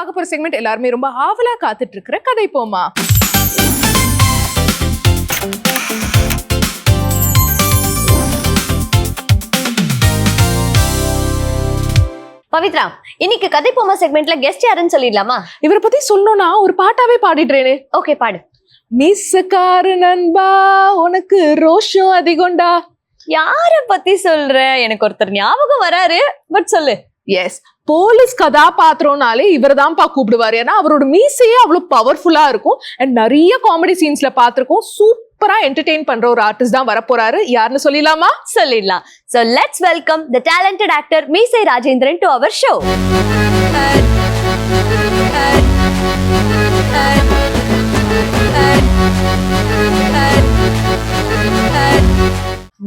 பார்க்க போற செக்மெண்ட் எல்லாருமே ரொம்ப ஆவலா காத்துட்டு இருக்கிற கதை போமா. பவித்ரா, இன்னைக்கு கதை போமா செக்மெண்ட்ல கெஸ்ட் யாருன்னு சொல்லிடலாமா? இவரை பத்தி சொல்லணும்னா ஒரு பாட்டாவே பாடிடுறேனே. ஓகே, பாடு. மீசக்கார நண்பா உனக்கு ரோஷம் அதிகம்டா. யார பத்தி சொல்ற? எனக்கு ஒருத்தர் ஞாபகம் வராரு, பட் சொல்லு. எஸ், போலீஸ் கதாபாத்திரம்னாலே இவர் தான்ப்பா கூப்பிடுவாரு. ஏன்னா அவரோட மீசையே அவ்வளவு பவர்ஃபுல்லா இருக்கும். அண்ட் நிறைய காமெடி சீன்ஸ்ல பார்த்திருக்கோம். சூப்பரா என்டர்டெயின் பண்ற ஒரு ஆர்டிஸ்ட் தான் வரப்போறாரு. யாருன்னு சொல்லிடலாமா? சொல்லிடலாம். So let's welcome the talented actor மீசை ராஜேந்திரன் to our show.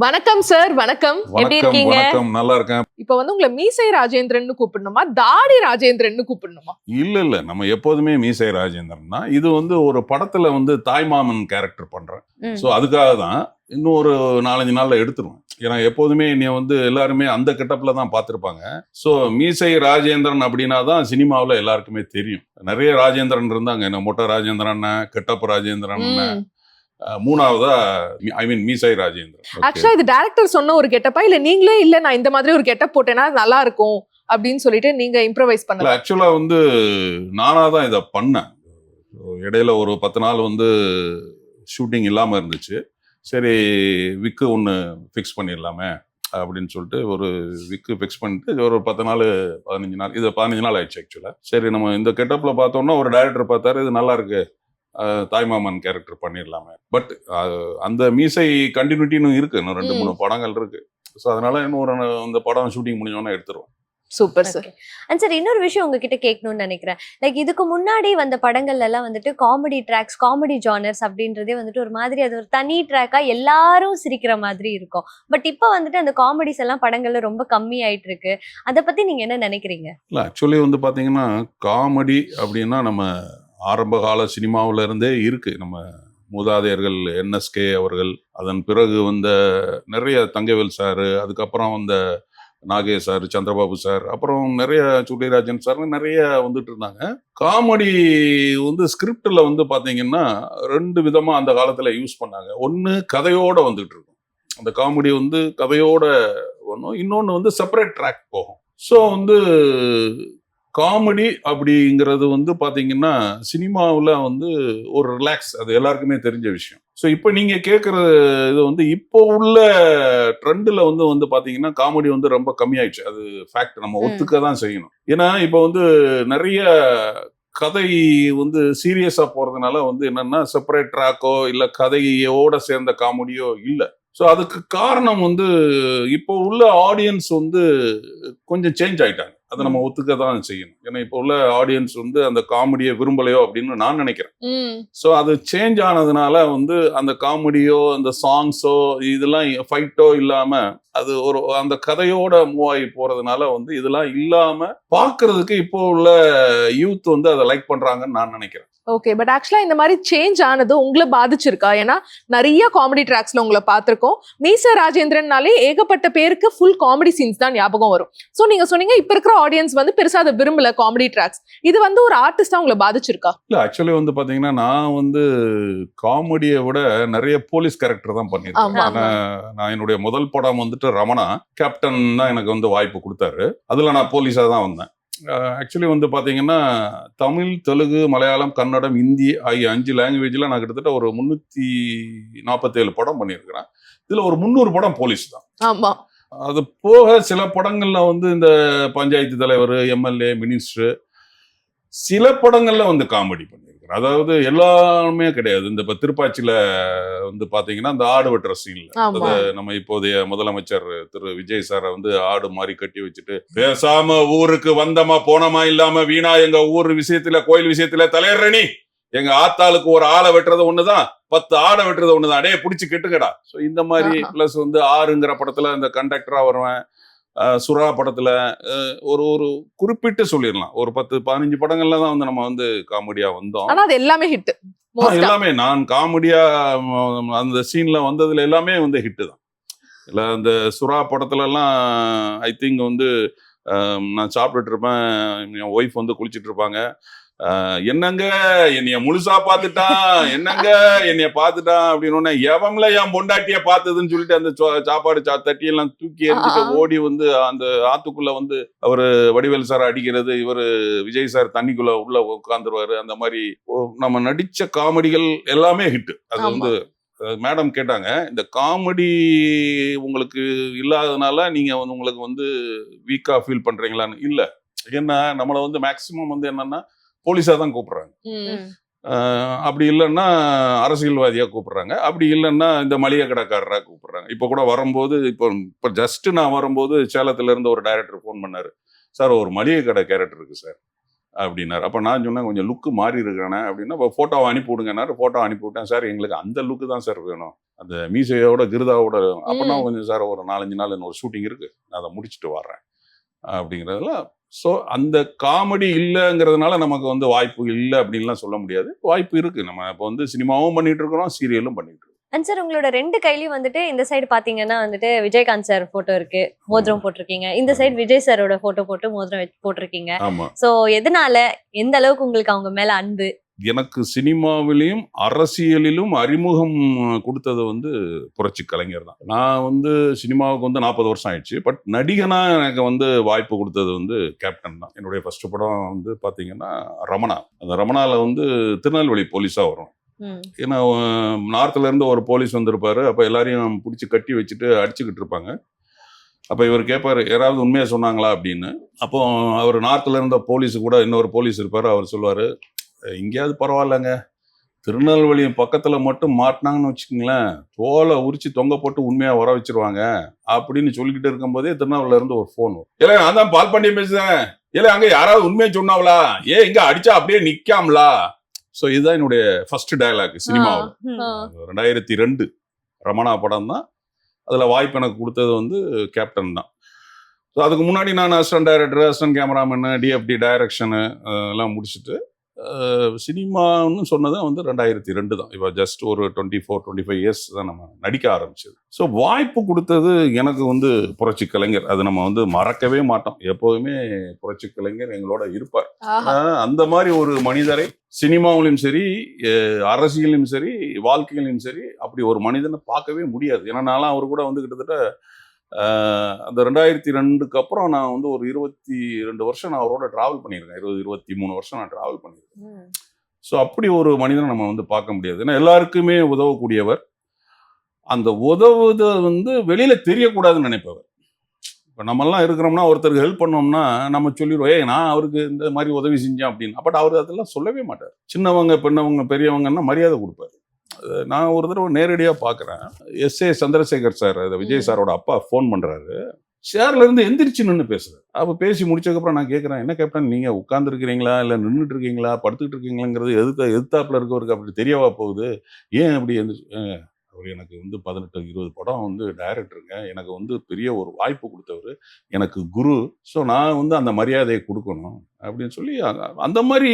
வணக்கம் சார். வணக்கம். எப்படி இருக்கீங்க? வணக்கம், நல்லா இருக்கேன். இப்ப வந்து உங்களை மீசை ராஜேந்திரன் கூப்பிடணுமா, தாடி ராஜேந்திரன் கூப்பிடணுமா? இல்ல நம்ம எப்போதுமே மீசை ராஜேந்திரன் தான். இது வந்து ஒரு படத்துல வந்து தாய்மாமன் கேரக்டர் பண்றேன். சோ அதுக்காக தான் இன்னும் ஒரு 4-5 நாள்ல எடுத்துருவேன். ஏன்னா எப்போதுமே நீ வந்து எல்லாருமே அந்த கெட்டப்ல தான் பார்த்திருப்பாங்க. சோ மீசை ராஜேந்திரன் அப்படின்னா தான் சினிமாவில் எல்லாருக்குமே தெரியும். நிறைய ராஜேந்திரன் இருந்தாங்க. என்ன மொட்டை ராஜேந்திரன், கெட்டப் ராஜேந்திரன், மூணாவதா மீசை ராஜேந்திரன். ஆக்சுவலா இது டைரக்டர் சொன்ன ஒரு கெட்டப்பா, இல்ல நீங்களே இல்ல நான் இந்த மாதிரி ஒரு கெட்டப் போட்டேன்னா நல்லா இருக்கும் அப்படின்னு சொல்லிட்டு நீங்க இம்ப்ரோவைஸ் பண்ணல? ஆக்சுவலா வந்து நானா தான் இதை பண்ணேன். இடையில ஒரு 10 நாள் வந்து ஷூட்டிங் இல்லாம இருந்துச்சு. சரி, விக்கு ஒன்று ஃபிக்ஸ் பண்ணிடலாமே அப்படின்னு சொல்லிட்டு ஒரு விக்கு ஃபிக்ஸ் பண்ணிட்டு ஒரு 10 நாள் 15 நாள், இது 15 நாள் ஆயிடுச்சு ஆக்சுவலா. சரி, நம்ம இந்த கெட்டப்ல பார்த்தோம்னா ஒரு டைரக்டர் பார்த்தாரு, இது நல்லா இருக்கு, தாய்மாமன் கேரக்டர் பண்ணிடலாமே. பட் அந்த மீசை கண்டினியூட்டின்னு இருக்கு, இன்னும் 2-3 படங்கள் இருக்கு. ஸோ அதனால இன்னும் ஒரு இந்த படம் ஷூட்டிங் முடிஞ்சோன்னா எடுத்துருவோம். Super sir. அண்ட் சார், இன்னொரு விஷயம் உங்ககிட்ட கேட்கணும்னு நினைக்கிறேன். லைக் இதுக்கு முன்னாடி வந்த படங்கள்ல எல்லாம் வந்துட்டு காமெடி ட்ராக்ஸ், காமெடி ஜானர்ஸ் அப்படின்றதே வந்துட்டு ஒரு மாதிரி அது ஒரு தனி ட்ராக்கா எல்லாரும் சிரிக்கிற மாதிரி இருக்கும். பட் இப்போ வந்துட்டு அந்த காமெடிஸ் எல்லாம் படங்கள்ல ரொம்ப கம்மி ஆயிட்டு இருக்கு. அதை பத்தி நீங்க என்ன நினைக்கிறீங்க? இல்லை, ஆக்சுவலி வந்து பாத்தீங்கன்னா காமெடி அப்படின்னா நம்ம ஆரம்ப கால சினிமாவில இருந்தே இருக்கு. நம்ம மூதாதையர்கள் NSK அவர்கள், அதன் பிறகு வந்த நிறைய தங்கவேல் சார், அதுக்கப்புறம் வந்த நாகேஷ் சார், சந்திரபாபு சார், அப்புறம் நிறைய சுட்டிராஜன் சார், நிறைய வந்துட்டு இருந்தாங்க. காமெடி வந்து ஸ்கிரிப்ட்ல வந்து பாத்தீங்கன்னா 2 விதமா அந்த காலத்துல யூஸ் பண்ணாங்க. ஒன்னு கதையோட வந்துட்டு இருக்கும், அந்த காமெடி வந்து கதையோட ஒன்றும், இன்னொன்னு வந்து செப்பரேட் ட்ராக் போகும். ஸோ வந்து காமெடி அப்படிங்கிறது வந்து பாத்தீங்கன்னா சினிமாவில் வந்து ஒரு ரிலாக்ஸ், அது எல்லாருக்குமே தெரிஞ்ச விஷயம். ஸோ இப்போ நீங்க கேட்குற இது வந்து இப்போ உள்ள ட்ரெண்டில் வந்து பாத்தீங்கன்னா காமெடி வந்து ரொம்ப கம்மியாயிடுச்சு. அது ஃபேக்ட், நம்ம ஒத்துக்க தான் செய்யணும். ஏன்னா இப்போ வந்து நிறைய கதை வந்து சீரியஸா போறதுனால வந்து என்னன்னா செப்பரேட் ட்ராக்கோ இல்லை கதையோட சேர்ந்த காமெடியோ இல்லை. ஸோ அதுக்கு காரணம் வந்து இப்போ உள்ள ஆடியன்ஸ் வந்து கொஞ்சம் சேஞ்ச் ஆயிட்டாங்க. அதை நம்ம ஒத்துக்க தான் செய்யணும். ஏன்னா இப்போ உள்ள ஆடியன்ஸ் வந்து அந்த காமெடியை விரும்பலையோ அப்படின்னு நான் நினைக்கிறேன். ஸோ அது சேஞ்ச் ஆனதுனால வந்து அந்த காமெடியோ அந்த சாங்ஸோ இதெல்லாம் ஃபைட்டோ இல்லாம அது ஒரு அந்த கதையோட மூவ் ஆகி போறதுனால வந்து இதெல்லாம் இல்லாம பாக்குறதுக்கு இப்போ உள்ள யூத் வந்து அதை லைக் பண்றாங்கன்னு நான் நினைக்கிறேன். ஓகே, பட் ஆக்சுவலா இந்த மாதிரி சேஞ்ச் ஆனது உங்களை பாதிச்சிருக்கா? ஏன்னா நிறைய காமெடி ட்ராக்ஸ்ல உங்களை பார்த்திருக்கோம். மீசை ராஜேந்திரன்னாலே ஏகப்பட்ட பேருக்கு ஃபுல் காமெடி சீன்ஸ் தான் ஞாபகம் வரும். ஸோ நீங்க சொன்னீங்க இப்ப இருக்கிற ஆடியன்ஸ் வந்து பெருசா அதை விரும்பல காமெடி ட்ராக்ஸ். இது வந்து ஒரு ஆர்டிஸ்டா உங்களை பாதிச்சிருக்கா? இல்ல, ஆக்சுவலி வந்து பாத்தீங்கன்னா நான் வந்து காமெடியை விட நிறைய போலீஸ் கேரக்டர் தான் பண்ணிருக்கேன். நான் என்னுடைய முதல் படம் வந்துட்டு ரமணா கேப்டன் தான் எனக்கு வந்து வாய்ப்பு கொடுத்தாரு. அதுல நான் போலீஸா தான் வந்தேன். ஆக்சுவலி வந்து பாத்தீங்கன்னா தமிழ், தெலுங்கு, மலையாளம், கன்னடம், ஹிந்தி ஆகிய 5 லாங்குவேஜ்ல நான் கிட்டத்தட்ட ஒரு 347 படம் பண்ணியிருக்கிறேன். இதுல ஒரு 300 படம் போலீஸ் தான். ஆமா. அது போக சில படங்கள்ல வந்து இந்த பஞ்சாயத்து தலைவர், MLA, மினிஸ்டர், சில படங்கள்ல வந்து காமெடி பண்ணியிருக்கிறேன். அதாவது எல்லாருமே கிடையாது. இந்த இப்ப திருப்பாச்சியில வந்து பாத்தீங்கன்னா இந்த ஆடு வெட்டுற சீன்ல, அதாவது நம்ம இப்போதைய முதலமைச்சர் திரு விஜய் சாரை வந்து ஆடு மாதிரி கட்டி வச்சுட்டு பேசாம ஊருக்கு வந்தமா போனமா இல்லாம வீணா எங்க ஊர் விஷயத்துல, கோயில் விஷயத்துல தலையறணி, எங்க ஆத்தாளுக்கு ஒரு ஆளை வெட்டுறது ஒண்ணுதான், 10 ஆடை வெட்டுறது ஒண்ணுதான், அடே புடிச்சு கெட்டுக்கடா. ஸோ இந்த மாதிரி பிளஸ் வந்து ஆறுங்கிற படத்துல இந்த கண்டக்டரா வருவேன். சுறா படத்துல ஒரு குறிப்பிட்டு சொல்லிடலாம் ஒரு 10-15 படங்கள்ல தான் வந்து நம்ம வந்து காமெடியா வந்தோம். ஆனா அது எல்லாமே ஹிட். எல்லாமே நான் காமெடியா அந்த சீன்ல வந்ததுல எல்லாமே வந்து ஹிட் தான். இல்ல அந்த சுறா படத்துல எல்லாம் ஐ திங்க் வந்து நான் சாப்பிட்டுட்டு இருப்பேன், என் ஒய்ஃப் வந்து குளிச்சுட்டு இருப்பாங்க. என்னங்க என்னைய முழுசா பார்த்துட்டான், என்னங்க என்னைய பார்த்துட்டான் அப்படின்னு எவன்ல என் பொண்டாட்டிய பார்த்ததுன்னு சொல்லிட்டு அந்த சாப்பாடு தட்டியெல்லாம் தூக்கி எறிஞ்சிட்டு ஓடி வந்து அந்த ஆத்துக்குள்ள வந்து அவரு வடிவேல் சார் அடிக்கிறது, இவரு விஜய் சார் தண்ணிக்குள்ள உள்ள உட்காந்துருவாரு. அந்த மாதிரி நம்ம நடிச்ச காமெடிகள் எல்லாமே ஹிட். அது வந்து மேடம் கேட்டாங்க, இந்த காமெடி உங்களுக்கு இல்லாததுனால நீங்க வந்து உங்களுக்கு வந்து வீக்கா ஃபீல் பண்றீங்களான்னு. இல்ல, ஏன்னா நம்மளை வந்து மேக்சிமம் வந்து என்னன்னா போலீஸா தான் கூப்பிடுறாங்க, அப்படி இல்லைன்னா அரசியல்வாதியா கூப்பிடுறாங்க, அப்படி இல்லைன்னா இந்த மளிகை கடைக்காரரா கூப்பிடுறாங்க. இப்போ கூட வரும்போது இப்போ ஜஸ்ட் நான் வரும்போது சேலத்துல இருந்து ஒரு டைரக்டர் ஃபோன் பண்ணாரு, சார் ஒரு மளிகை கடை கேரக்டர் இருக்கு சார் அப்படின்னாரு. அப்போ நான் சொன்னேன் கொஞ்சம் லுக்கு மாறி இருக்கானே அப்படின்னா, இப்போ ஃபோட்டோவை அனுப்பி விடுங்கன்னாரு. ஃபோட்டோ அனுப்பி விட்டேன். சார் எங்களுக்கு அந்த லுக்கு தான் சார் வேணும், அந்த மீசையோட கிருதாவோட. அப்போனா கொஞ்சம் சார் ஒரு 4-5 நாள் இன்னொரு ஷூட்டிங் இருக்கு, நான் அதை முடிச்சுட்டு வர்றேன் அப்படிங்கிறதுல. ஸோ அந்த காமெடி இல்லைங்கிறதுனால நமக்கு வந்து வாய்ப்பு இல்லை அப்படின்லாம் சொல்ல முடியாது. வாய்ப்பு இருக்கு. நம்ம இப்போ வந்து சினிமாவும் பண்ணிட்டு இருக்கிறோம், சீரியலும் பண்ணிட்டு இருக்கோம். அண்ட் சார் உங்களோட 2 கையிலயும் வந்துட்டு இந்த சைடு பாத்தீங்கன்னா வந்துட்டு விஜயகாந்த் சார் போட்டோ இருக்கு, மோதிரம் போட்டிருக்கீங்க. இந்த சைடு விஜய் சாரோட போட்டோ போட்டு மோதிரம் போட்டிருக்கீங்க. ஆமா. சோ எதனால, எந்த அளவுக்கு உங்களுக்கு அவங்க மேல அன்பு? எனக்கு சினிமாவிலையும் அரசியலிலும் அறிமுகம் கொடுத்தது வந்து புரட்சி கலைஞர் தான். நான் வந்து சினிமாவுக்கு வந்து 40 வருஷம் ஆயிடுச்சு. பட் நடிகனா எனக்கு வந்து வாய்ப்பு கொடுத்தது வந்து கேப்டன் தான். என்னுடைய ஃபர்ஸ்ட் படம் வந்து பாத்தீங்கன்னா ரமணா. அந்த ரமணால வந்து திருநெல்வேலி போலீஸா வரும். ஏன்னா நார்த்ல இருந்து ஒரு போலீஸ் வந்திருப்பாரு. அப்ப எல்லாரையும் பிடிச்சி கட்டி வச்சுட்டு அடிச்சுக்கிட்டு இருப்பாங்க. அப்ப இவர் கேட்பாரு, யாராவது உண்மையா சொன்னாங்களா அப்படின்னு. அப்போ அவர் நார்த்ல இருந்த போலீஸு கூட இன்னொரு போலீஸ் இருப்பாரு. அவர் சொல்லுவாரு, எங்கேயாவது பரவாயில்லங்க, திருநெல்வேலி பக்கத்துல மட்டும் மாட்டினாங்கன்னு வச்சுக்கோங்களேன், தோலை உரிச்சு தொங்க போட்டு உண்மையா வர வச்சிருவாங்க அப்படின்னு சொல்லிக்கிட்டு இருக்கும்போதே திருநெல்வேலியில இருந்து ஒரு போன் வரும். இல்ல நான் தான் பால் பண்ணி பேசுறேன், இல்ல அங்க யாராவது உண்மையை சொன்னாங்களா, ஏன் இங்க அடிச்சா அப்படியே நிக்காமலா. ஸோ இதுதான் என்னுடைய ஃபர்ஸ்ட் டயலாக் சினிமாவில். 2002 ரமணா படம் தான். அதுல வாய்ப்பு எனக்கு கொடுத்தது வந்து கேப்டன் தான். ஸோ அதுக்கு முன்னாடி நான் assistant director, assistant cameraman, TFT direction எல்லாம் முடிச்சுட்டு சினிமான்னு சொன்னது வந்து 2002 தான். இப்போ ஜஸ்ட் ஒரு 24-25 இயர்ஸ் தான் நம்ம நடிக்க ஆரம்பிச்சது. ஸோ வாய்ப்பு கொடுத்தது எனக்கு வந்து புரட்சி கலைஞர். அது நம்ம வந்து மறக்கவே மாட்டோம். எப்போதுமே புரட்சி கலைஞர் எங்களோட இருப்பார். அந்த மாதிரி ஒரு மனிதரை சினிமாவிலும் சரி, அரசியலும் சரி, வாழ்க்கையிலும் சரி, அப்படி ஒரு மனிதனை பார்க்கவே முடியாது. ஏன்னா நான்லாம் அவர் கூட வந்து கிட்டத்தட்ட அந்த 2002க்கு அப்புறம் நான் வந்து ஒரு 22 வருஷம் நான் அவரோட டிராவல் பண்ணியிருக்கேன். 23 வருஷம் நான் டிராவல் பண்ணியிருக்கேன். ஸோ அப்படி ஒரு மனிதனை நம்ம வந்து பார்க்க முடியாது. ஏன்னா எல்லாருக்குமே உதவக்கூடியவர். அந்த உதவுதை வந்து வெளியில தெரியக்கூடாதுன்னு நினைப்பவர். இப்போ நம்மெல்லாம் இருக்கிறோம்னா ஒருத்தருக்கு ஹெல்ப் பண்ணோம்னா நம்ம சொல்லிடுவோம், ஏய் நான் அவருக்கு இந்த மாதிரி உதவி செஞ்சேன் அப்படின்னு. பட் அவர் அதெல்லாம் சொல்லவே மாட்டார். சின்னவங்க பெண்ணவங்க பெரியவங்கன்னா மரியாதை கொடுப்பாரு. நான் ஒரு தடவை நேரடியாக பார்க்குறேன். எஸ்.ஏ. சந்திரசேகர் சார், விஜய் சாரோட அப்பா ஃபோன் பண்ணுறாரு. சேர்ல இருந்து எந்திரிச்சு நின்று பேசுறாரு. அப்போ பேசி முடிச்சதுக்கப்புறம் நான் கேட்குறேன், என்ன கேப்டன் நீங்கள் உட்காந்துருக்கிறீங்களா இல்லை நின்றுட்டு இருக்கீங்களா படுத்துக்கிட்டு இருக்கீங்களாங்கிறது எதிர்த்தாப்புல இருக்கவருக்கு அப்படி தெரியவா போகுது, ஏன் அப்படி அவர் எனக்கு வந்து 18-20 படம் வந்து டைரக்டருங்க, எனக்கு வந்து பெரிய ஒரு வாய்ப்பு கொடுத்தவர், எனக்கு குரு. ஸோ நான் வந்து அந்த மரியாதையை கொடுக்கணும் அப்படின்னு சொல்லி அந்த மாதிரி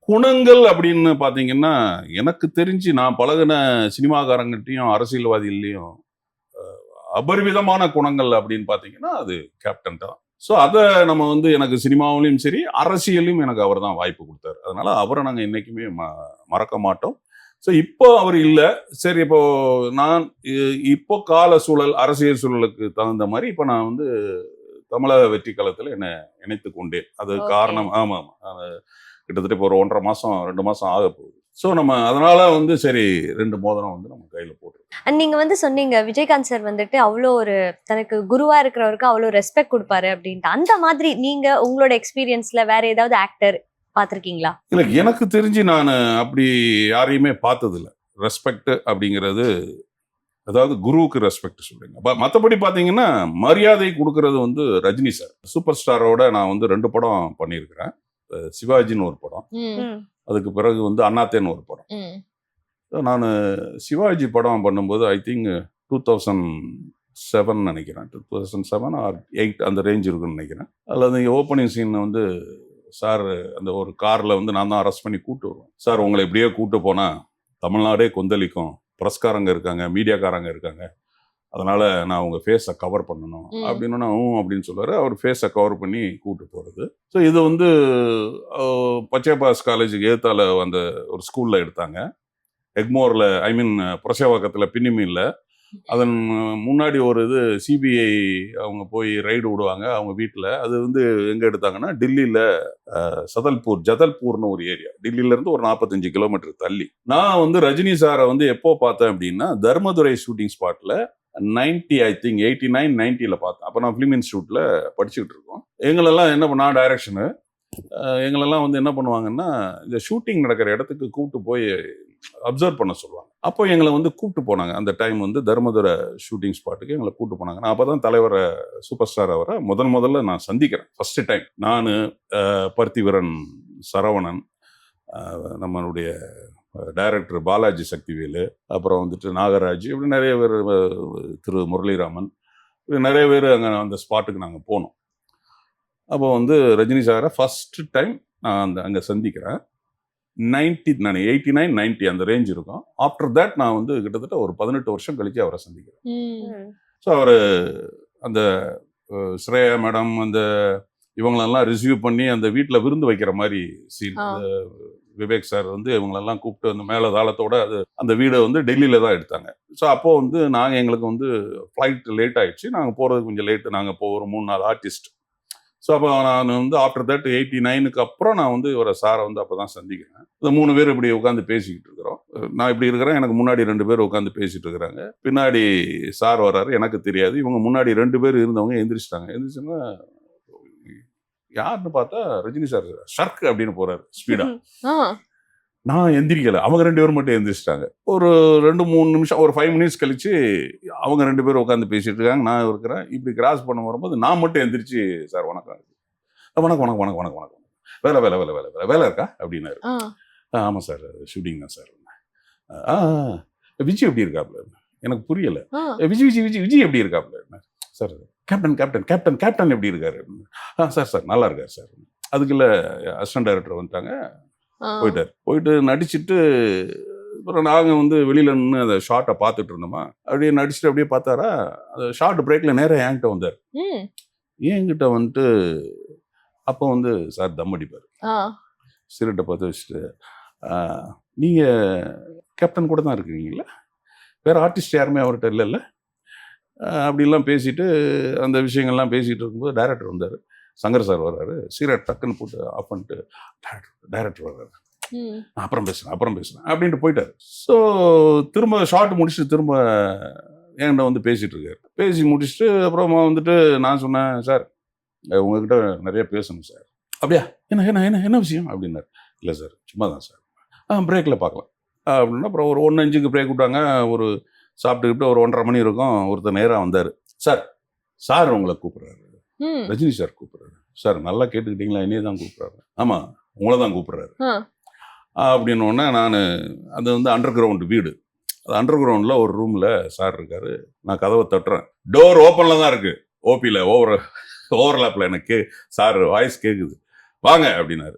குணங்கள் அப்படின்னு பார்த்தீங்கன்னா எனக்கு தெரிஞ்சு நான் பழகின சினிமாக்காரங்கிட்டையும் அரசியல்வாதிகள்லையும் அபரிவிதமான குணங்கள் அப்படின்னு பார்த்தீங்கன்னா அது கேப்டன் தான். ஸோ அதை நம்ம வந்து எனக்கு சினிமாவிலையும் சரி அரசியலையும் எனக்கு அவர் தான் வாய்ப்பு கொடுத்தாரு. அதனால அவரை நாங்கள் என்றைக்குமே மறக்க மாட்டோம். ஸோ இப்போ அவர் இல்லை, சரி இப்போ நான் இப்போ கால சூழல் அரசியல் சூழலுக்கு தகுந்த மாதிரி இப்போ நான் வந்து தமிழக வெற்றி களத்தில் என்னை இணைத்து கொண்டேன். அது காரணம் ஆமாம், கிட்டத்தட்ட இப்போ ஒரு 1.5 மாதம் 2 மாதம் ஆக போகுது. ஸோ நம்ம அதனால வந்து சரி 2 மோதிரம் வந்து நம்ம கையில் போட்டுருக்கோம். அண்ட் நீங்க வந்து சொன்னீங்க விஜயகாந்த் சார் வந்துட்டு அவ்வளோ ஒரு தனக்கு குருவா இருக்கிறவருக்கு அவ்வளோ ரெஸ்பெக்ட் கொடுப்பாரு அப்படின்ட்டு. அந்த மாதிரி நீங்க உங்களோட எக்ஸ்பீரியன்ஸ்ல வேற ஏதாவது ஆக்டர் பார்த்துருக்கீங்களா? இல்லை, எனக்கு தெரிஞ்சு நான் அப்படி யாரையுமே பார்த்ததில்லை. ரெஸ்பெக்ட் அப்படிங்கிறது, அதாவது குருவுக்கு ரெஸ்பெக்ட் சொல்றீங்க. மற்றபடி பார்த்தீங்கன்னா மரியாதை கொடுக்கறது வந்து ரஜினி சார். சூப்பர் ஸ்டாரோட நான் வந்து 2 படம் பண்ணியிருக்கிறேன். சிவாஜின்னு ஒரு படம், அதுக்கு பிறகு வந்து அண்ணாத்தேன்னு ஒரு படம். நான் சிவாஜி படம் பண்ணும்போது ஐ திங்க் 2007 நினைக்கிறேன், 2007 or 2008 அந்த ரேஞ்ச் இருக்குன்னு நினைக்கிறேன். அதில் அந்த ஓப்பனிங் சீன் வந்து சார் அந்த ஒரு காரில் வந்து நான் தான் அரெஸ்ட் பண்ணி கூப்பிட்டு வருவேன். சார் உங்களை இப்படியே கூப்பிட்டு போனால் தமிழ்நாடே கொந்தளிக்கும், பிரஸ்காரங்க இருக்காங்க, மீடியாக்காரங்க இருக்காங்க, அதனால நான் உங்க ஃபேஸை கவர் பண்ணணும் அப்படின்னா அப்படின்னு சொல்லுவாரு. அவர் ஃபேஸை கவர் பண்ணி கூப்பிட்டு போறது. ஸோ இது வந்து பச்சைபாஸ் காலேஜுக்கு ஏத்தால அந்த ஒரு ஸ்கூல்ல எடுத்தாங்க. எக்மோர்ல, ஐ மீன் புரசேவாக்கத்தில் பின்னிமீன்ல. அதன் முன்னாடி ஒரு இது சிபிஐ அவங்க போய் ரைடு விடுவாங்க அவங்க வீட்டில். அது வந்து எங்கே எடுத்தாங்கன்னா டெல்லியில் ஜதல்பூர்னு ஒரு ஏரியா. டெல்லியிலேருந்து ஒரு 45 கிலோமீட்டர் தள்ளி. நான் வந்து ரஜினி சாரை வந்து எப்போ பார்த்தேன் அப்படின்னா தர்மதுரை ஷூட்டிங் ஸ்பாட்டில் 90 ஐ திங்க் 89, 90ல பார்த்தேன். அப்போ நான் ஃபிலிம் இன்ஸ்டியூட்டில் படிச்சுக்கிட்டு இருக்கோம். எங்களெல்லாம் என்ன பண்ணா டைரக்ஷனு எங்களெல்லாம் வந்து என்ன பண்ணுவாங்கன்னா இந்த ஷூட்டிங் நடக்கிற இடத்துக்கு கூப்பிட்டு போய் அப்சர்வ் பண்ண சொல்லுவாங்க. அப்போ எங்களை வந்து கூப்பிட்டு போனாங்க. அந்த டைம் வந்து தர்மதுரை ஷூட்டிங் ஸ்பாட்டுக்கு எங்களை கூப்பிட்டு போனாங்க. நான் அப்போ தான் தலைவரை, சூப்பர் ஸ்டார் அவரை முதல்ல நான் சந்திக்கிறேன். ஃபர்ஸ்ட் டைம் நான், பர்த்திவரன் சரவணன், நம்மளுடைய டைரக்டர் பாலாஜி சக்திவேலு, அப்புறம் வந்துட்டு நாகராஜ், இப்படி நிறைய பேர், திரு முரளிராமன், இப்படி நிறைய பேர் அங்கே அந்த ஸ்பாட்டுக்கு நாங்கள் போனோம். அப்போ வந்து ரஜினி சாரை ஃபர்ஸ்ட் டைம் நான் அங்கே சந்திக்கிறேன். 89, 90 அந்த ரேஞ்ச் இருக்கும். ஆஃப்டர் தட் நான் வந்து கிட்டத்தட்ட ஒரு 18 வருஷம் கழிச்சு அவரை சந்திக்கிறேன். ஸோ அவர் அந்த ஸ்ரேயா மேடம் அந்த இவங்களெல்லாம் ரிசீவ் பண்ணி அந்த வீட்டில் விருந்து வைக்கிற மாதிரி சீன். விவேக் சார் வந்து இவங்களெல்லாம் கூப்பிட்டு அந்த மேலே தாளத்தோட அந்த வீடை வந்து டெல்லியில் தான் எடுத்தாங்க. ஸோ அப்போ வந்து எங்களுக்கு வந்து ஃப்ளைட் லேட் ஆயிடுச்சு. நாங்கள் போகிறது கொஞ்சம் லேட்டு. நாங்கள் இப்போ ஒரு 3-4 ஆர்டிஸ்ட். ஸோ அப்போ நான் வந்து ஆஃப்டர் தட் 89க்கு அப்புறம் நான் வந்து இவரை சாரை வந்து அப்போ தான் சந்திக்கிறேன். இந்த 3 பேர் இப்படி உட்காந்து பேசிக்கிட்டு இருக்கிறோம். நான் இப்படி இருக்கிறேன், எனக்கு முன்னாடி 2 பேர் உட்காந்து பேசிட்டு இருக்கிறாங்க. பின்னாடி சார் வர்றாரு, எனக்கு தெரியாது. இவங்க முன்னாடி 2 பேர் இருந்தவங்க எந்திரிச்சிட்டாங்க. எந்திரிச்சுன்னா யாருன்னு பார்த்தா ரஜினி சார் ஷர்க் அப்படின்னு போறாரு ஸ்பீடா. நான் எந்திரிக்கல, அவங்க 2 பேரும் மட்டும் எந்திரிச்சிட்டாங்க. ஒரு 2-3 நிமிஷம், ஒரு 5 மினிட்ஸ் கழிச்சு அவங்க 2 பேரும் உட்காந்து பேசிட்டு இருக்காங்க. நான் இருக்கிறேன். இப்படி கிராஸ் பண்ண வரும்போது நான் மட்டும் எந்திரிச்சு, சார் வணக்கம், வணக்கம் வணக்கம் வணக்கம் வணக்கம் வணக்கம், வேலை வேலை வேலை வேலை வேலை இருக்கா அப்படின்னாரு. ஆமாம் சார், ஷூட்டிங் தான் சார். விஜய் எப்படி இருக்காப்ல? எனக்கு புரியல. விஜய் விஜய் விஜய் விஜய் எப்படி இருக்காப்ல? Sir captain captain captain captain எப்படி இருக்காரு? சார் சார் நல்லா இருக்காரு சார். அதுக்குள்ள அசிஸ்டன்ட் டைரக்டர் வந்துட்டாங்க. போயிட்டு நடிச்சுட்டு அப்புறம் நாங்கள் வந்து வெளியில நின்று அந்த ஷார்ட்டை பார்த்துட்டு இருந்தோமா. அப்படியே நடிச்சுட்டு அப்படியே பார்த்தாரா, அந்த ஷார்ட் பிரேக்ல நேரம் என்கிட்ட வந்தார். என்கிட்ட வந்துட்டு அப்போ வந்து சார் தம் அடிப்பார். சிகரெட்டை பார்த்து வச்சுட்டு, நீங்க கேப்டன் கூட தான் இருக்கிறீங்களா, வேற ஆர்டிஸ்ட் யாருமே அவர்கிட்ட இல்லைல்ல அப்படிலாம் பேசிட்டு அந்த விஷயங்கள்லாம் பேசிட்டு இருக்கும்போது டைரக்டர் வந்தார். சங்கர் சார் வர்றாரு. சிகரெட் டக்குன்னு போட்டு ஆஃப் பண்ணிட்டு, டைரக்டர் வர்றாரு, அப்புறம் பேசுறேன் அப்படின்ட்டு போயிட்டாரு. ஸோ திரும்ப ஷார்ட் முடிச்சுட்டு திரும்ப என்கிட்ட வந்து பேசிட்டு இருக்காரு. பேசி முடிச்சுட்டு அப்புறமா வந்துட்டு நான் சொன்னேன், சார் உங்ககிட்ட நிறைய பேசணும் சார். அப்படியா, என்ன என்ன என்ன என்ன விஷயம் அப்படின்னாரு. இல்லை சார், சும்மா தான் சார், பிரேக்கில் பார்க்கலாம் அப்படின்னா. அப்புறம் ஒரு 1:05க்கு பிரேக் விட்டாங்க. ஒரு சாப்பிட்டுக்கிட்டு ஒரு 1:30 மணி இருக்கும். ஒருத்தர் நேராக வந்தார். சார் உங்களை கூப்பிட்றாரு, ரஜினி சார் கூப்பிட்றாரு. சார் நல்லா கேட்டுக்கிட்டீங்களா, என்னையே தான் கூப்பிட்றாரு. ஆமாம், உங்களை தான் கூப்பிட்றாரு அப்படின்னோடனே நான், அது வந்து அண்டர் கிரவுண்ட் வீடு. அது அண்டர் கிரவுண்டில் ஒரு ரூமில் சார் இருக்காரு. நான் கதவை தட்டுறேன். டோர் ஓப்பனில் தான் இருக்குது. ஓபியில் ஓவர்லாப்பில் எனக்கு சார் வாய்ஸ் கேட்குது. வாங்க அப்படின்னாரு.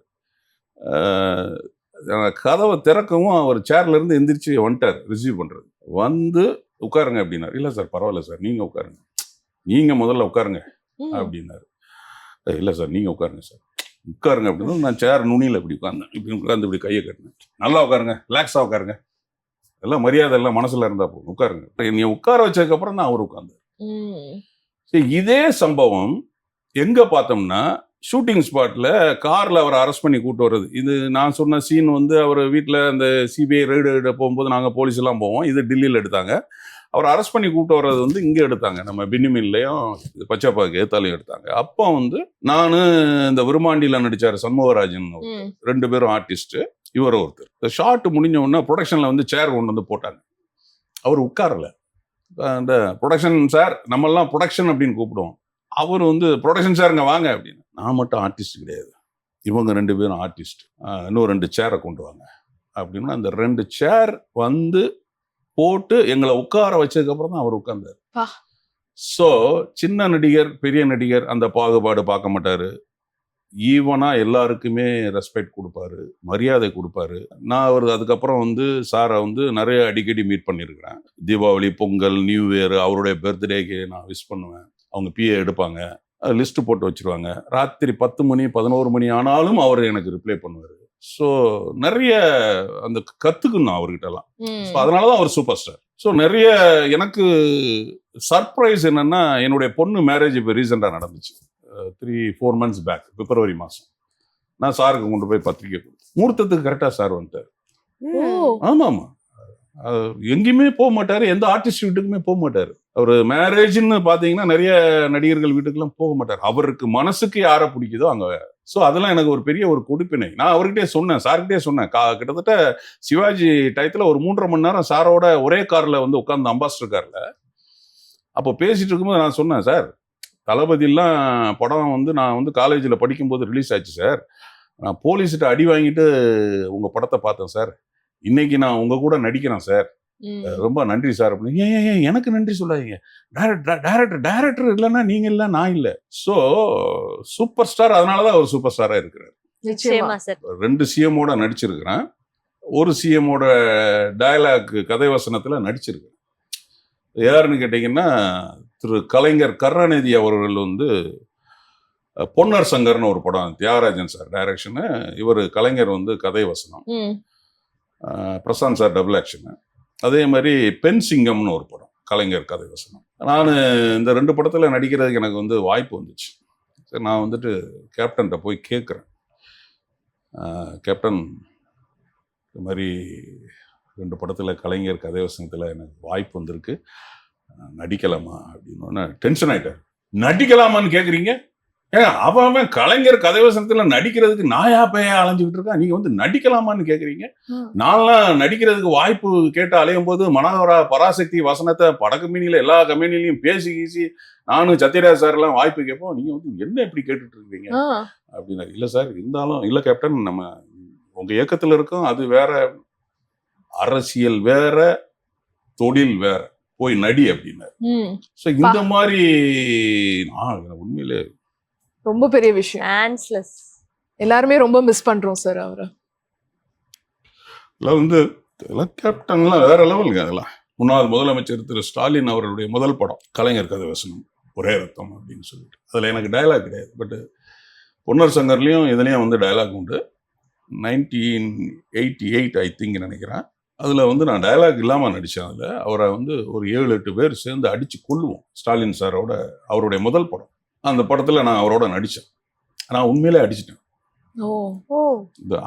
கதவை திறக்கவும் அவர் சேர்லேருந்து எந்திரிச்சு வந்துட்டார் ரிசீவ் பண்ணுறது. வந்து உட்காருங்க அப்படின்னாரு. இல்லை சார் பரவாயில்ல சார், நீங்கள் உட்காருங்க, நீங்கள் முதல்ல உட்காருங்க அப்படின்னாரு. இல்லை சார் நீங்கள் உட்காருங்க சார், உட்காருங்க அப்படின்னு. நான் சேர் நுனியில் இப்படி உட்கார்ந்தேன். இப்படி உட்காந்து இப்படி கையை கட்டினேன். நல்லா உட்காருங்க, ரிலாக்ஸாக உட்காருங்க, எல்லாம் மரியாதை எல்லாம் மனசில் இருந்தால் போகும், உட்காருங்க. நீ உட்கார வச்சதுக்கப்புறம் தான் அவர் உட்கார்ந்தார். இதே சம்பவம் எங்கே பார்த்தோம்னா ஷூட்டிங் ஸ்பாட்டில் காரில் அவரை அரெஸ்ட் பண்ணி கூப்பிட்டு வர்றது. இது நான் சொன்ன சீன் வந்து அவர் வீட்டில் அந்த சிபிஐ ரைடு போகும்போது நாங்கள் போலீஸ் எல்லாம் போவோம். இது டெல்லியில் எடுத்தாங்க. அவர் அரெஸ்ட் பண்ணி கூப்பிட்டு வர்றது வந்து இங்கே எடுத்தாங்க, நம்ம பின்னிமின்லையும் பச்சைப்பாக்கு ஏத்தாலையும் எடுத்தாங்க. அப்போ வந்து நான் இந்த விருமாண்டியில் நடித்தார் சண்முகராஜன், 2 பேரும் ஆர்டிஸ்ட்டு, இவர் ஒருத்தர். இந்த ஷார்ட் முடிஞ்ச உடனே ப்ரொடக்ஷனில் வந்து சேர் கொண்டு வந்து போட்டாங்க. அவர் உட்காரல. அந்த ப்ரொடக்ஷன் சார், நம்மெல்லாம் ப்ரொடக்ஷன் அப்படின்னு கூப்பிடுவோம். அவர் வந்து ப்ரொடக்ஷன் சாருங்க வாங்க அப்படின்னு. நான் மட்டும் ஆர்டிஸ்ட் கிடையாது, இவங்க 2 பேரும் ஆர்டிஸ்ட், இன்னும் 2 சேரை கொண்டு வாங்க அப்படின்னு அந்த 2 சேர் வந்து போட்டு எங்களை உட்கார வச்சதுக்கப்புறம் தான் அவர் உட்கார்ந்தார். ஸோ சின்ன நடிகர் பெரிய நடிகர் அந்த பாகுபாடு பார்க்க மாட்டாரு. ஈவனாக எல்லாருக்குமே ரெஸ்பெக்ட் கொடுப்பாரு, மரியாதை கொடுப்பாரு. நான் அவர் அதுக்கப்புறம் வந்து சாரை வந்து நிறைய அடிக்கடி மீட் பண்ணியிருக்கிறேன். தீபாவளி, பொங்கல், நியூ இயர், அவருடைய பர்த்டேக்கு நான் விஷ் பண்ணுவேன். அவங்க பிஏ எடுப்பாங்க, லிஸ்ட்டு போட்டு வச்சுருவாங்க. ராத்திரி 10 மணி 11 மணி ஆனாலும் அவர் எனக்கு ரிப்ளை பண்ணுவார். ஸோ நிறைய அந்த கற்றுக்கணும் அவர்கிட்டலாம். ஸோ அதனால தான் அவர் சூப்பர் ஸ்டார். ஸோ நிறைய எனக்கு சர்ப்ரைஸ் என்னென்னா, என்னுடைய பொண்ணு மேரேஜ் இப்போ ரீசெண்டாக நடந்துச்சு. 3-4 months பேக், பிப்ரவரி மாதம். நான் சாருக்கு கொண்டு போய் பத்திரிக்கை கொடுத்தேன். முகூர்த்தத்துக்கு கரெக்டாக சார் வந்துட்டார். ஆமாம் ஆமாம், எங்கேயுமே போக மாட்டார், எந்த ஆர்டிஸ்ட் வீட்டுக்குமே போக மாட்டார். அவர் மேரேஜ்னு பார்த்தீங்கன்னா நிறைய நடிகர்கள் வீட்டுக்கெல்லாம் போக மாட்டார். அவருக்கு மனசுக்கு யாரை பிடிக்குதோ அங்கே. ஸோ அதெல்லாம் எனக்கு ஒரு பெரிய ஒரு கொடுப்பினை. நான் அவர்கிட்டே சொன்னேன், சார்கிட்டே சொன்னேன். கிட்டத்தட்ட சிவாஜி டயத்தில் ஒரு 3.5 மணி நேரம் சாரோட ஒரே காரில் வந்து உட்காந்து, அம்பாஸ்டர் காரில். அப்போ பேசிகிட்டு இருக்கும்போது நான் சொன்னேன், சார் தளபதியெல்லாம் படம் வந்து நான் வந்து காலேஜில் படிக்கும்போது ரிலீஸ் ஆச்சு சார். நான் போலீஸ்கிட்ட அடி வாங்கிட்டு உங்கள் படத்தை பார்த்தேன் சார். இன்னைக்கு நான் உங்கள் கூட நடிக்கிறேன் சார், ரொம்ப நன்றி சார் அப்படின்னு. ஏன் எனக்கு நன்றி சொல்லாதீங்க, டைரக்டர் இல்லைன்னா நீங்கள் இல்லை, நான் இல்லை. ஸோ சூப்பர் ஸ்டார், அதனால தான் அவர் சூப்பர் ஸ்டாராக இருக்கிறார். நிச்சயமா சார். 2 சிஎம்மோட நடிச்சிருக்கிறேன், ஒரு சிஎம்மோட டயலாக் கதை வசனத்தில் நடிச்சிருக்கிறேன். யாருன்னு கேட்டிங்கன்னா, திரு கலைஞர் கருணாநிதி அவர்கள் வந்து பொன்னர் சங்கர்னு ஒரு படம், தியாகராஜன் சார் டைரக்ஷனு, இவர் கலைஞர் வந்து கதை வசனம், பிரசாந்த் சார் டபுள் ஆக்ஷனு. அதே மாதிரி பெண் சிங்கம்னு ஒரு படம், கலைஞர் கதை வசனம். நான் இந்த 2 படத்தில் நடிக்கிறதுக்கு எனக்கு வந்து வாய்ப்பு வந்துச்சு. சரி, நான் வந்துட்டு கேப்டன்கிட்ட போய் கேட்குறேன், கேப்டன் இது மாதிரி 2 படத்தில் கலைஞர் கதை வசனத்தில் எனக்கு வாய்ப்பு வந்திருக்கு, நடிக்கலாமா அப்படின்னு. டென்ஷன் ஆகிட்டார். நடிக்கலாமான்னு கேட்குறீங்க? அவன் கலைஞர் கதைவசனத்தில் நடிக்கிறதுக்கு நாயா பேயா அலைஞ்சிக்கிட்டு இருக்கா, நீங்க வந்து நடிக்கலாமான்னு கேட்குறீங்க? நான்லாம் நடிக்கிறதுக்கு வாய்ப்பு கேட்டு அலையும் போது மனோகரா, பராசக்தி வசனத்தை படக்கம்பெனியில் எல்லா கம்பெனிலையும் பேசி நானும் சத்யராஜ் சார் எல்லாம் வாய்ப்பு கேட்போம். நீங்க வந்து என்ன இப்படி கேட்டுட்டு இருக்கீங்க அப்படின்னா, இல்லை சார், இருந்தாலும் இல்லை கேப்டன், நம்ம உங்க இயக்கத்தில் இருக்கோம், அது வேற, அரசியல் வேற, தொழில் வேற, போய் நடி அப்படின்னாரு. ஸோ இந்த மாதிரி உண்மையிலே ரொம்ப பெரிய விஷயம். எல்லாருமே ரொம்ப மிஸ் பண்றோம் சார் அவரை. வந்து கேப்டன்லாம் வேற லெவலுங்க. அதெல்லாம் முன்னாள் முதலமைச்சர் திரு ஸ்டாலின் அவர்களுடைய முதல் படம் கலைஞர் கதை வசனம், ஒரே ரத்தம் அப்படின்னு சொல்லிட்டு. அதில் எனக்கு டயலாக் கிடையாது, பட் பொன்னர் சங்கர்லையும் இதுலேயும் வந்து டயலாக் உண்டு. 1988 ஐ திங்க் நினைக்கிறேன். அதில் வந்து நான் டயலாக் இல்லாமல் நடித்தேன். அதில் அவரை வந்து ஒரு 7-8 பேர் சேர்ந்து அடித்து கொள்ளுவோம். ஸ்டாலின் சாரோட அவருடைய முதல் படம். அந்த படத்தில் நான் அவரோட நடித்தேன். நான் உண்மையிலே அடிச்சிட்டேன்.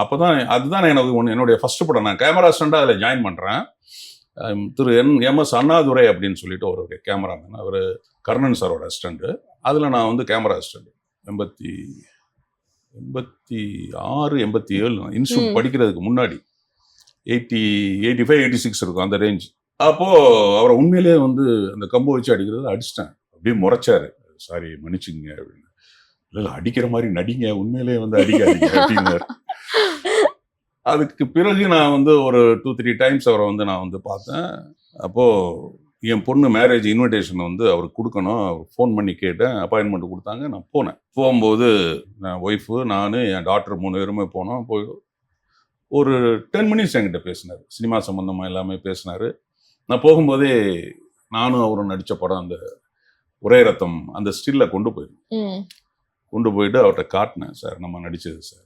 அப்போ தான், அதுதான் எனக்கு என்னுடைய ஃபர்ஸ்ட் படம். நான் கேமரா ஸ்டண்டாக அதில் ஜாயின் பண்ணுறேன். திரு எம்.எஸ். அண்ணாதுரை அப்படின்னு சொல்லிட்டு அவருடைய கேமராமேன், அவர் கர்ணன் சாரோட அசிஸ்டண்ட்டு. அதில் நான் வந்து கேமரா அசிஸ்டண்ட். 86, 87 இன்ஸ்டியூட் படிக்கிறதுக்கு முன்னாடி, 85, 86 இருக்கும் அந்த ரேஞ்ச். அப்போது அவரை உண்மையிலேயே வந்து அந்த கம்பு வச்சு அடிக்கிறது அடிச்சிட்டேன். அப்படியே முறைச்சாரு, சாரி மன்னிச்சுங்க அப்படின்னு. இல்லை அடிக்கிற மாதிரி நடிங்க, உண்மையிலேயே வந்து அடிக்காதீங்க அப்படின்னாரு. அதுக்கு பிறகு நான் வந்து ஒரு 2-3 டைம்ஸ் அவரை வந்து நான் வந்து பார்த்தேன். அப்போது என் பொண்ணு மேரேஜ் இன்விடேஷன் வந்து அவருக்கு கொடுக்கணும், ஃபோன் பண்ணி கேட்டேன், அப்பாயின்மெண்ட் கொடுத்தாங்க. நான் போனேன். போகும்போது நான் ஒய்ஃபு, நான், என் டாக்டர் 3 பேருமே போனோம். போய் ஒரு 10 மினிட்ஸ் என்கிட்ட பேசினார், சினிமா சம்மந்தமாக எல்லாமே பேசினார். நான் போகும்போதே நானும் அவரும் நடித்த படம் அந்த ஒரே ரத்தம் அந்த ஸ்டில்ல கொண்டு போயிட்டு அவர்கிட்ட காட்டினேன். சார் நம்ம நடித்தது சார்.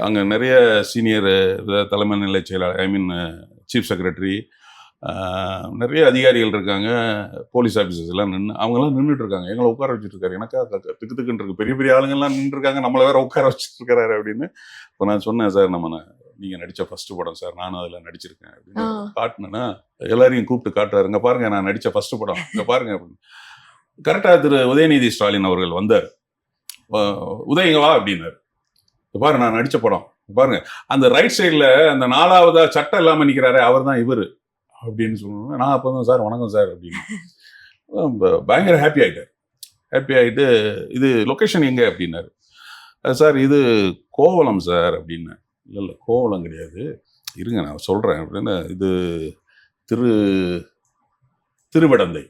அங்கே நிறைய சீனியர் தலைமை நிலை செயலாளர், ஐ மீன் சீஃப் செக்ரட்டரி, நிறைய அதிகாரிகள் இருக்காங்க, போலீஸ் ஆஃபீஸர்ஸ் எல்லாம் அவங்கெல்லாம் நின்றுட்டு இருக்காங்க. எங்களை உட்கார வச்சுட்டு இருக்காரு. எனக்கா திக்கு திக்குன்னு இருக்கு, பெரிய பெரிய ஆளுங்கள்லாம் நின்றுருக்காங்க, நம்மளை வேற உட்கார வச்சுட்டு இருக்காரு அப்படின்னு. இப்போ நான் சொன்னேன், சார் நம்ம நீங்கள் நடித்த ஃபர்ஸ்ட் படம் சார், நானும் அதில் நடிச்சிருக்கேன் அப்படின்னு காட்டினேன்னா எல்லாரையும் கூப்பிட்டு காட்டுறாரு, இங்கே பாருங்க நான் நடித்த ஃபர்ஸ்ட் படம், இங்கே பாருங்க அப்படின்னு. கரெக்டாக திரு உதயநிதி ஸ்டாலின் அவர்கள் வந்தார். உதயங்களா அப்படின்னாரு. பாரு நான் நடித்த படம் பாருங்க, அந்த ரைட் சைடில் அந்த 4ஆவதா சட்டம் இல்லாமல் நிற்கிறாரு, அவர் தான் இவர் அப்படின்னு சொல்லுவாங்க. நான் அப்போ தான் சார் வணக்கம் சார் அப்படின்னு பயங்கர ஹாப்பி ஆகிட்டார். ஹாப்பி ஆகிட்டு இது லொக்கேஷன் எங்கே அப்படின்னாரு. சார் இது கோவளம் சார் அப்படின்னு. இல்லை கோவளம் கிடையாது, இருங்க நான் சொல்கிறேன் அப்படின்னு. இது திருவிடந்தை.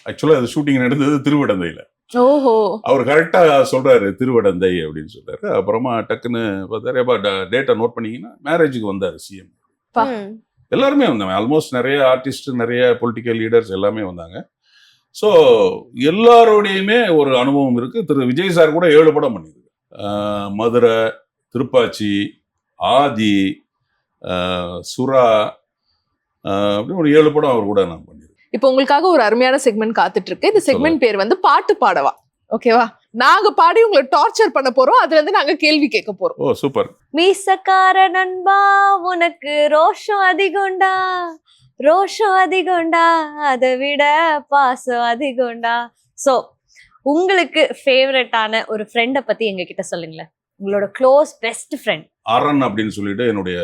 ஆக்சுவலாக அது ஷூட்டிங் நடந்தது திருவிடந்தையில். ஓஹோ. அவர் கரெக்டா சொல்றாரு திருவடந்தை அப்படின்னு சொல்றாரு. அப்புறமா டக்குன்னு பார்த்தாரு, டேட்டை நோட் பண்ணீங்கன்னா மேரேஜுக்கு வந்தாரு சிஎம். ம். எல்லாருமே வந்தாங்க, ஆல்மோஸ்ட் நிறைய ஆர்டிஸ்ட், நிறைய பொலிட்டிக்கல் லீடர்ஸ் எல்லாமே வந்தாங்க. ஸோ எல்லாரோடையுமே ஒரு அனுபவம் இருக்கு. திரு விஜய் சார் கூட 7 படம் பண்ணியிருக்கு. மதுரை, திருப்பாச்சி, ஆதி, சுறா, அப்படி ஒரு 7 படம் அவர் கூட நான் பண்ணியிருக்கேன். இப்போ உங்களுக்காக ஒரு அருமையான செக்மெண்ட் காத்துட்டு இருக்கு. இந்த செக்மெண்ட் பேர் வந்து பாட்டு பாடவா. ஓகேவா? நாங்க பாடி உங்களை டார்ச்சர் பண்ண போறோம். அதுல இருந்து நாங்க கேள்வி கேட்க போறோம். ஓ சூப்பர். மீசக்கார நண்பா உனக்கு ரோஷம் அதிகம்டா, ரோஷம் அதிகம்டா, அதை விட பாசம் அதிகம்டா. சோ உங்களுக்கு ஃபேவரட்டான ஒரு ஃப்ரெண்டை பத்தி எங்க கிட்ட சொல்லுங்களேன். உங்களோட க்ளோஸ் பெஸ்ட் ஃப்ரெண்ட். அரண் அப்படின்னு சொல்லிட்டு என்னுடைய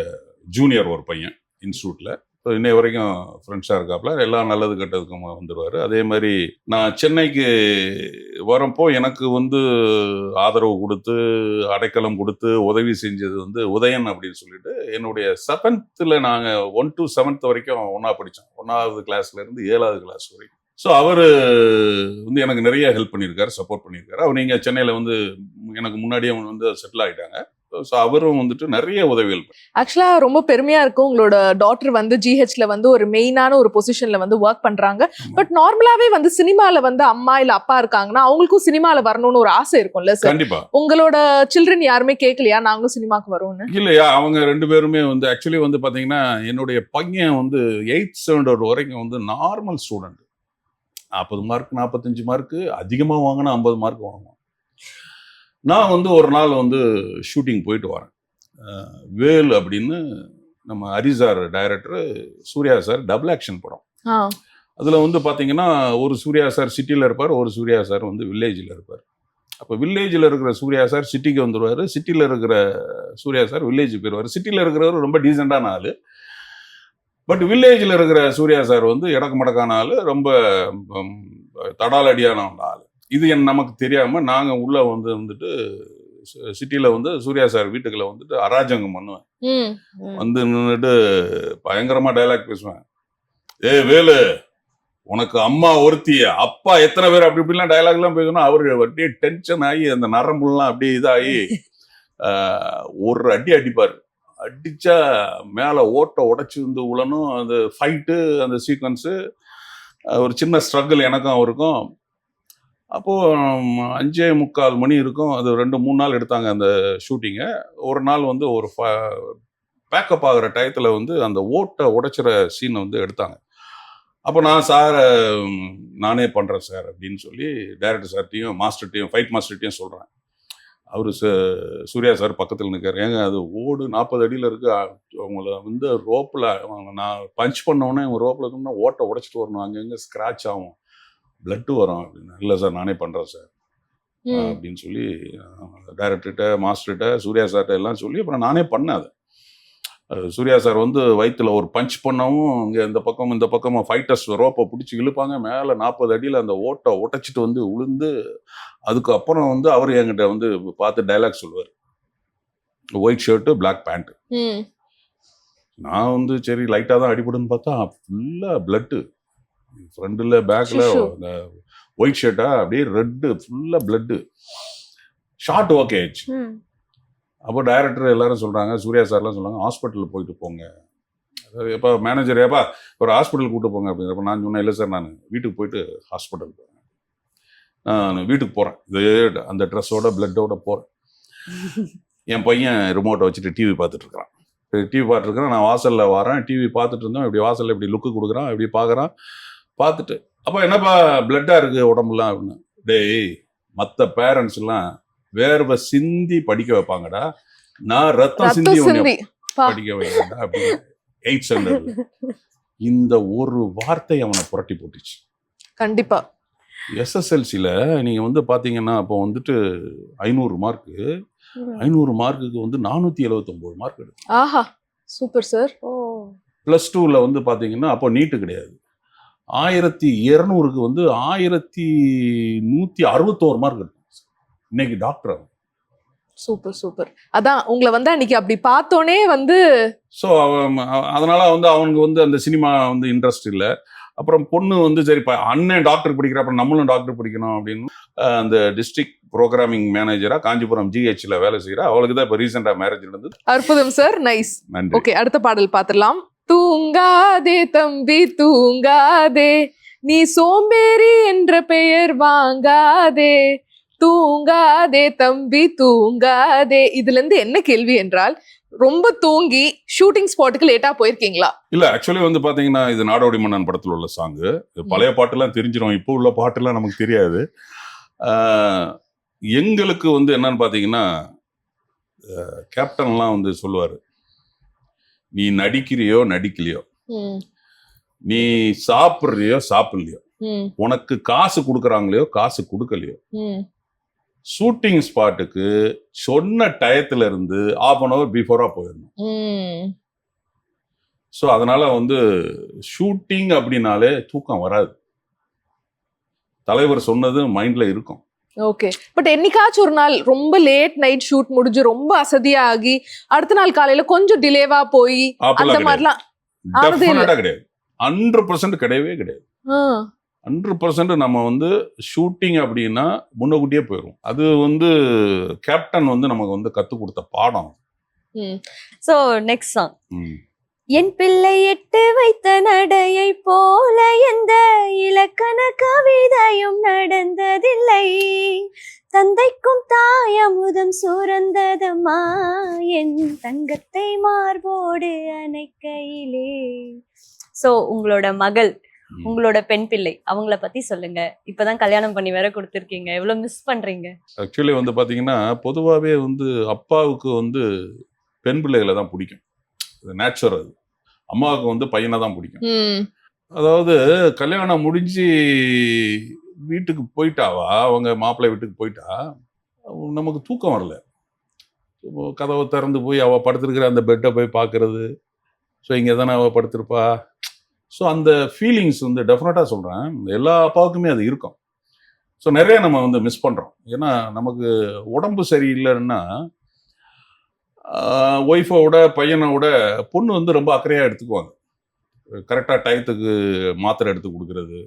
ஜூனியர் ஒரு பையன் இன்ஸ்டியூட்ல. இன்னை வரைக்கும் ஃப்ரெண்ட்ஸாக இருக்காப்புல. எல்லாம் நல்லது கெட்டதுக்கும் வந்துடுவார். அதே மாதிரி நான் சென்னைக்கு வரப்போ எனக்கு வந்து ஆதரவு கொடுத்து அடைக்கலம் கொடுத்து உதவி செஞ்சது வந்து உதயன் அப்படின்னு சொல்லிட்டு, என்னுடைய 7th நாங்கள் 1 to 7th வரைக்கும் ஒன்றா படித்தோம். 1வது கிளாஸ்லேருந்து 7வது கிளாஸ் வரைக்கும். ஸோ அவர் வந்து எனக்கு நிறைய ஹெல்ப் பண்ணியிருக்காரு, சப்போர்ட் பண்ணியிருக்காரு. அவர் நீங்கள் சென்னையில் வந்து எனக்கு முன்னாடியே வந்து செட்டில் ஆகிட்டாங்க. ஸோ அவரும் வந்துட்டு நிறைய உதவிகள். ஆக்சுவலா ரொம்ப பெருமையா இருக்கும். உங்களோட டாட்டர் வந்து ஜிஹெச்ல வந்து ஒரு மெயினான ஒரு பொசிஷன்ல வந்து ஒர்க் பண்றாங்க. பட் நார்மலாவே வந்து சினிமால வந்து அம்மா இல்ல அப்பா இருக்காங்கன்னா அவங்களுக்கும் சினிமால வரணும்னு ஒரு ஆசை இருக்கும்ல சார்? கண்டிப்பா. உங்களோட சில்ட்ரன் யாருமே கேட்கலையா நாங்களும் சினிமாக்கு வரோம்னு? இல்லையா, அவங்க 2 பேருமே வந்து ஆக்சுவலி வந்து பாத்தீங்கன்னா என்னுடைய பையன் வந்து 8th ஸ்டாண்டர்ட் வரைக்கும் வந்து நார்மல் ஸ்டூடெண்ட். 40 மார்க் 45 மார்க், அதிகமாக வாங்கினா 50 மார்க் வாங்குவான். நான் வந்து ஒரு நாள் வந்து ஷூட்டிங் போயிட்டு வரேன். வேல் அப்படின்னு நம்ம Hari sir director, Suriya sir double action படம். அதில் வந்து பார்த்தீங்கன்னா ஒரு சூர்யா சார் சிட்டியில் இருப்பார், ஒரு சூர்யா சார் வந்து வில்லேஜில் இருப்பார். அப்போ வில்லேஜில் இருக்கிற சூர்யா சார் சிட்டிக்கு வந்துடுவார், சிட்டியில் இருக்கிற சூர்யா சார் வில்லேஜுக்கு போயிடுவார். சிட்டியில் இருக்கிறவர் ரொம்ப டீசெண்டான ஆள், பட் வில்லேஜில் இருக்கிற சூர்யா சார் வந்து இடக்கு மடக்கான ஆள், ரொம்ப தடாலடியான ஆள். இது நமக்கு தெரியாமல் நாங்கள் உள்ளே வந்துட்டு சிட்டியில் வந்து சூர்யா சார் வீட்டுக்குள்ள வந்துட்டு அராஜகம் பண்ணுவேன். வந்து நின்றுட்டு பயங்கரமாக டைலாக் பேசுவேன். ஏ வேலு, உனக்கு அம்மா ஒருத்தி, அப்பா எத்தனை பேர், அப்படி இப்படிலாம் டைலாக்லாம் பேசணும். அவரு அப்படியே டென்ஷன் ஆகி அந்த நரம்புலாம் அப்படியே இதாகி ஒரு அடி அடிப்பார். அடிச்சா மேலே ஓட்டை உடைச்சி வந்து உழணும். அந்த ஃபைட்டு, அந்த சீக்வன்ஸு, ஒரு சின்ன ஸ்ட்ரகிள் எனக்கும் அவருக்கும். அப்போது 5:45 மணி இருக்கும். அது 2-3 நாள் எடுத்தாங்க அந்த ஷூட்டிங்கை. ஒரு நாள் வந்து ஒரு பேக்கப் ஆகிற டயத்தில் வந்து அந்த ஓட்டை உடைச்சிற சீனை வந்து எடுத்தாங்க. அப்போ நான் சாரை நானே பண்ணுறேன் சார் அப்படின்னு சொல்லி டைரக்டர் சார்ட்டையும் மாஸ்டர்ட்டையும் ஃபைட் மாஸ்டர்ட்டையும் சொல்கிறேன். அவர் சூர்யா சார் பக்கத்தில் நிற்கிறார். ஏங்க அது ஓடு 40 அடியில் இருக்குது, அவங்கள வந்து ரோப்பில் நான் பஞ்ச் பண்ணோன்னே அவங்க ரோப்பில் இருக்கணும்னா ஓட்டை உடைச்சிட்டு வரணும், அங்கங்கே ஸ்க்ராட்ச் ஆகும், பிளட்டு வரும் அப்படின்னு. இல்லை சார் நானே பண்ணுறேன் சார் அப்படின்னு சொல்லி டைரக்டர்கிட்ட மாஸ்டர்கிட்ட சூர்யா சார்கிட்ட எல்லாம் சொல்லி அப்புறம் நானே பண்ணேன். அது சூர்யா சார் வந்து வயிற்றுல ஒரு பஞ்ச் பண்ணவும் இங்கே இந்த பக்கமும் ஃபைட்டர்ஸ் ரோப்பை பிடிச்சி இழுப்பாங்க. மேலே 40 அடியில் அந்த ஓட்டை உடைச்சிட்டு வந்து உளுந்து, அதுக்கப்புறம் வந்து அவர் என்கிட்ட வந்து பார்த்து டைலாக் சொல்லுவார். White shirt black pant. நான் வந்து சரி லைட்டாக தான் அடிபடுன்னு பார்த்தா ஃபுல்லாக பிளட்டு, ஃப்ரண்டில் பேக்கில் இந்த ஒயிட் ஷர்ட்டா அப்படியே ரெட்டு ஃபுல்லாக பிளட்டு. ஷார்ட் ஓகே ஆயிடுச்சு. அப்போ டைரக்டர் எல்லாரும் சொல்கிறாங்க, சூர்யா சார்லாம் சொல்கிறாங்க, ஹாஸ்பிட்டலில் போயிட்டு போங்க. எப்போ மேனேஜர் ஏப்பா ஒரு ஹாஸ்பிட்டல் கூப்பிட்டு போங்க அப்படிங்கிறப்ப நான் சொன்னேன், இல்லை சார் நான் வீட்டுக்கு போயிட்டு ஹாஸ்பிட்டல் போகிறேன். நான் வீட்டுக்கு போகிறேன், இதே அந்த ட்ரெஸ்ஸோட பிளட்டோட போகிறேன். என் பையன் ரிமோட்டை வச்சுட்டு டிவி பார்த்துட்ருக்குறான். டிவி பார்த்துருக்குறான். நான் வாசலில் வரேன், டிவி பார்த்துட்டு இருந்தோம். இப்படி வாசலில் இப்படி லுக்கு கொடுக்குறான், இப்படி பார்க்குறான். பார்த்துட்டு அப்போ என்னப்பா பிளட்டாக இருக்குது உடம்புலாம் அப்படின்னு. டேய், மற்ற பேரண்ட்ஸ்லாம் வேர்வை சிந்தி படிக்க வைப்பாங்கடா, நான் ரத்தம் சிந்தி படிக்க வைக்கிறேன்டா அப்படின்னு 8th ஸ்டாண்டர்ட். இந்த ஒரு வார்த்தை அவனை புரட்டி போட்டுச்சு. கண்டிப்பா. SSLCல நீங்க வந்து பாத்தீங்கன்னா அப்போ வந்துட்டு 500 மார்க்கு, 500 மார்க்குக்கு வந்து 479 மார்க் எடுக்கும். ஆஹா, சூப்பர் சார். +2ல வந்து பாத்தீங்கன்னா அப்போ நீட்டு கிடையாது. 1200க்கு வந்து 1161 மார்க் எடுக்கும். இன்னைக்கு டாக்டர். Super super. அதான் உங்களை வந்து அன்னைக்கு அப்படி பார்த்தோன்னே வந்து ஸோ அதனால வந்து அவனுக்கு வந்து அந்த சினிமா வந்து இன்ட்ரெஸ்ட் இல்லை. அப்புறம் பொண்ணு வந்து சரி அண்ணன் டாக்டர் படிக்கிற அப்புறம் நம்மளும் டாக்டர் படிக்கணும் அப்படின்னு அந்த டிஸ்ட்ரிக்ட் ப்ரோக்ராமிங் மேனேஜரா காஞ்சிபுரம் ஜிஹெச்ல வேலை செய்யறா. அவளுக்கு தான் இப்போ ரீசெண்டா மேரேஜ் நடந்தது. அற்புதம் சார், நைஸ். நன்றி. ஓகே, அடுத்த பாடல் பார்த்துடலாம். தூங்காதே தம்பி தூங்காதே, நீ சோம்பேறி என்ற பெயர் வாங்காதே, தூங்காதே தம்பி தூங்காதே. இதுல இருந்து என்ன கேள்வி என்றால், ரொம்ப தூங்கி ஷூட்டிங் ஸ்பாட்டுக்கு லேட்டா போயிருக்கீங்களா? இல்ல, ஆக்சுவலி வந்து பாத்தீங்கன்னா இது நாடோடி மன்னன் படத்துல உள்ள சாங்கு. பழைய பாட்டுலாம் தெரிஞ்சிடும், இப்போ உள்ள பாட்டுலாம் நமக்கு தெரியாது. எங்களுக்கு வந்து என்னன்னு பாத்தீங்கன்னா, கேப்டன்லாம் வந்து சொல்லுவாரு, நீ நடிக்கிறியோ நடிக்கலையோ, நீ சாப்பிட்றியோ சாப்பிடலையோ, உனக்கு காசு கொடுக்குறாங்களோ காசு கொடுக்கலையோ, ஷூட்டிங் ஸ்பாட்டுக்கு சொன்ன டயத்துல இருந்து 1/2 hour பிஃபோரா போயிடணும். ஸோ அதனால வந்து ஷூட்டிங் அப்படின்னாலே தூக்கம் வராது. தலைவர் சொன்னது மைண்ட்ல இருக்கும். ஓகே, பட் என்னைக்காச்சும் ஒரு நாள் ரொம்ப லேட் நைட் ஷூட் முடிஞ்சு ரொம்ப அசதியாகி அடுத்த நாள் காலையில கொஞ்சம் டிலேவா போய் அந்த மாதிரிலாம் டெஃபினட்டா கிடையாது. 100% கிடையவே கிடையாது. 100% நம்ம வந்து ஷூட்டிங் அப்படின்னா முன்னக்கூட்டியே போயிடும். அது வந்து கேப்டன் வந்து நமக்கு வந்து கத்து கொடுத்த பாடம். சோ நெக்ஸ்ட் சாங், என் பிள்ளை எட்டு வைத்த நடையை போல எந்த இலக்கண கவிதையும் நடந்ததில்லை, தந்தைக்கும் தாயமுதம் சுரந்ததம்மா என் தங்கத்தை மார்போடு அணைக்கையிலே. சோ உங்களோட மகள், உங்களோட பெண் பிள்ளை, அவங்கள பத்தி சொல்லுங்க. இப்பதான் கல்யாணம் பண்ணி வேற கொடுத்துருக்கீங்க, எவ்வளவு மிஸ் பண்றீங்க? ஆக்சுவலி வந்து பாத்தீங்கன்னா பொதுவாகவே வந்து அப்பாவுக்கு வந்து பெண் பிள்ளைகளை தான் பிடிக்கும், நேச்சுரல். அது அம்மாவுக்கு வந்து பையனை தான் பிடிக்கும். அதாவது கல்யாணம் முடிஞ்சு வீட்டுக்கு போயிட்டாவா, அவங்க மாப்பிள்ளை வீட்டுக்கு போயிட்டா, நமக்கு தூக்கம் வரல. கதவை திறந்து போய் அவள் படுத்திருக்கிற அந்த பெட்டை போய் பார்க்கறது, ஸோ இங்கே தானே அவள் படுத்திருப்பா. ஸோ அந்த ஃபீலிங்ஸ் வந்து டெஃபினட்டாக சொல்கிறேன், எல்லா அப்பாவுக்குமே அது இருக்கும். ஸோ நிறைய நம்ம வந்து மிஸ் பண்ணுறோம். ஏன்னா நமக்கு உடம்பு சரியில்லைன்னா ஒய்ஃபோட பையனோட பொண்ணு வந்து ரொம்ப அக்கறையாக எடுத்துக்குவாங்க. கரெக்டாக டயத்துக்கு மாத்திரை எடுத்து கொடுக்கறது,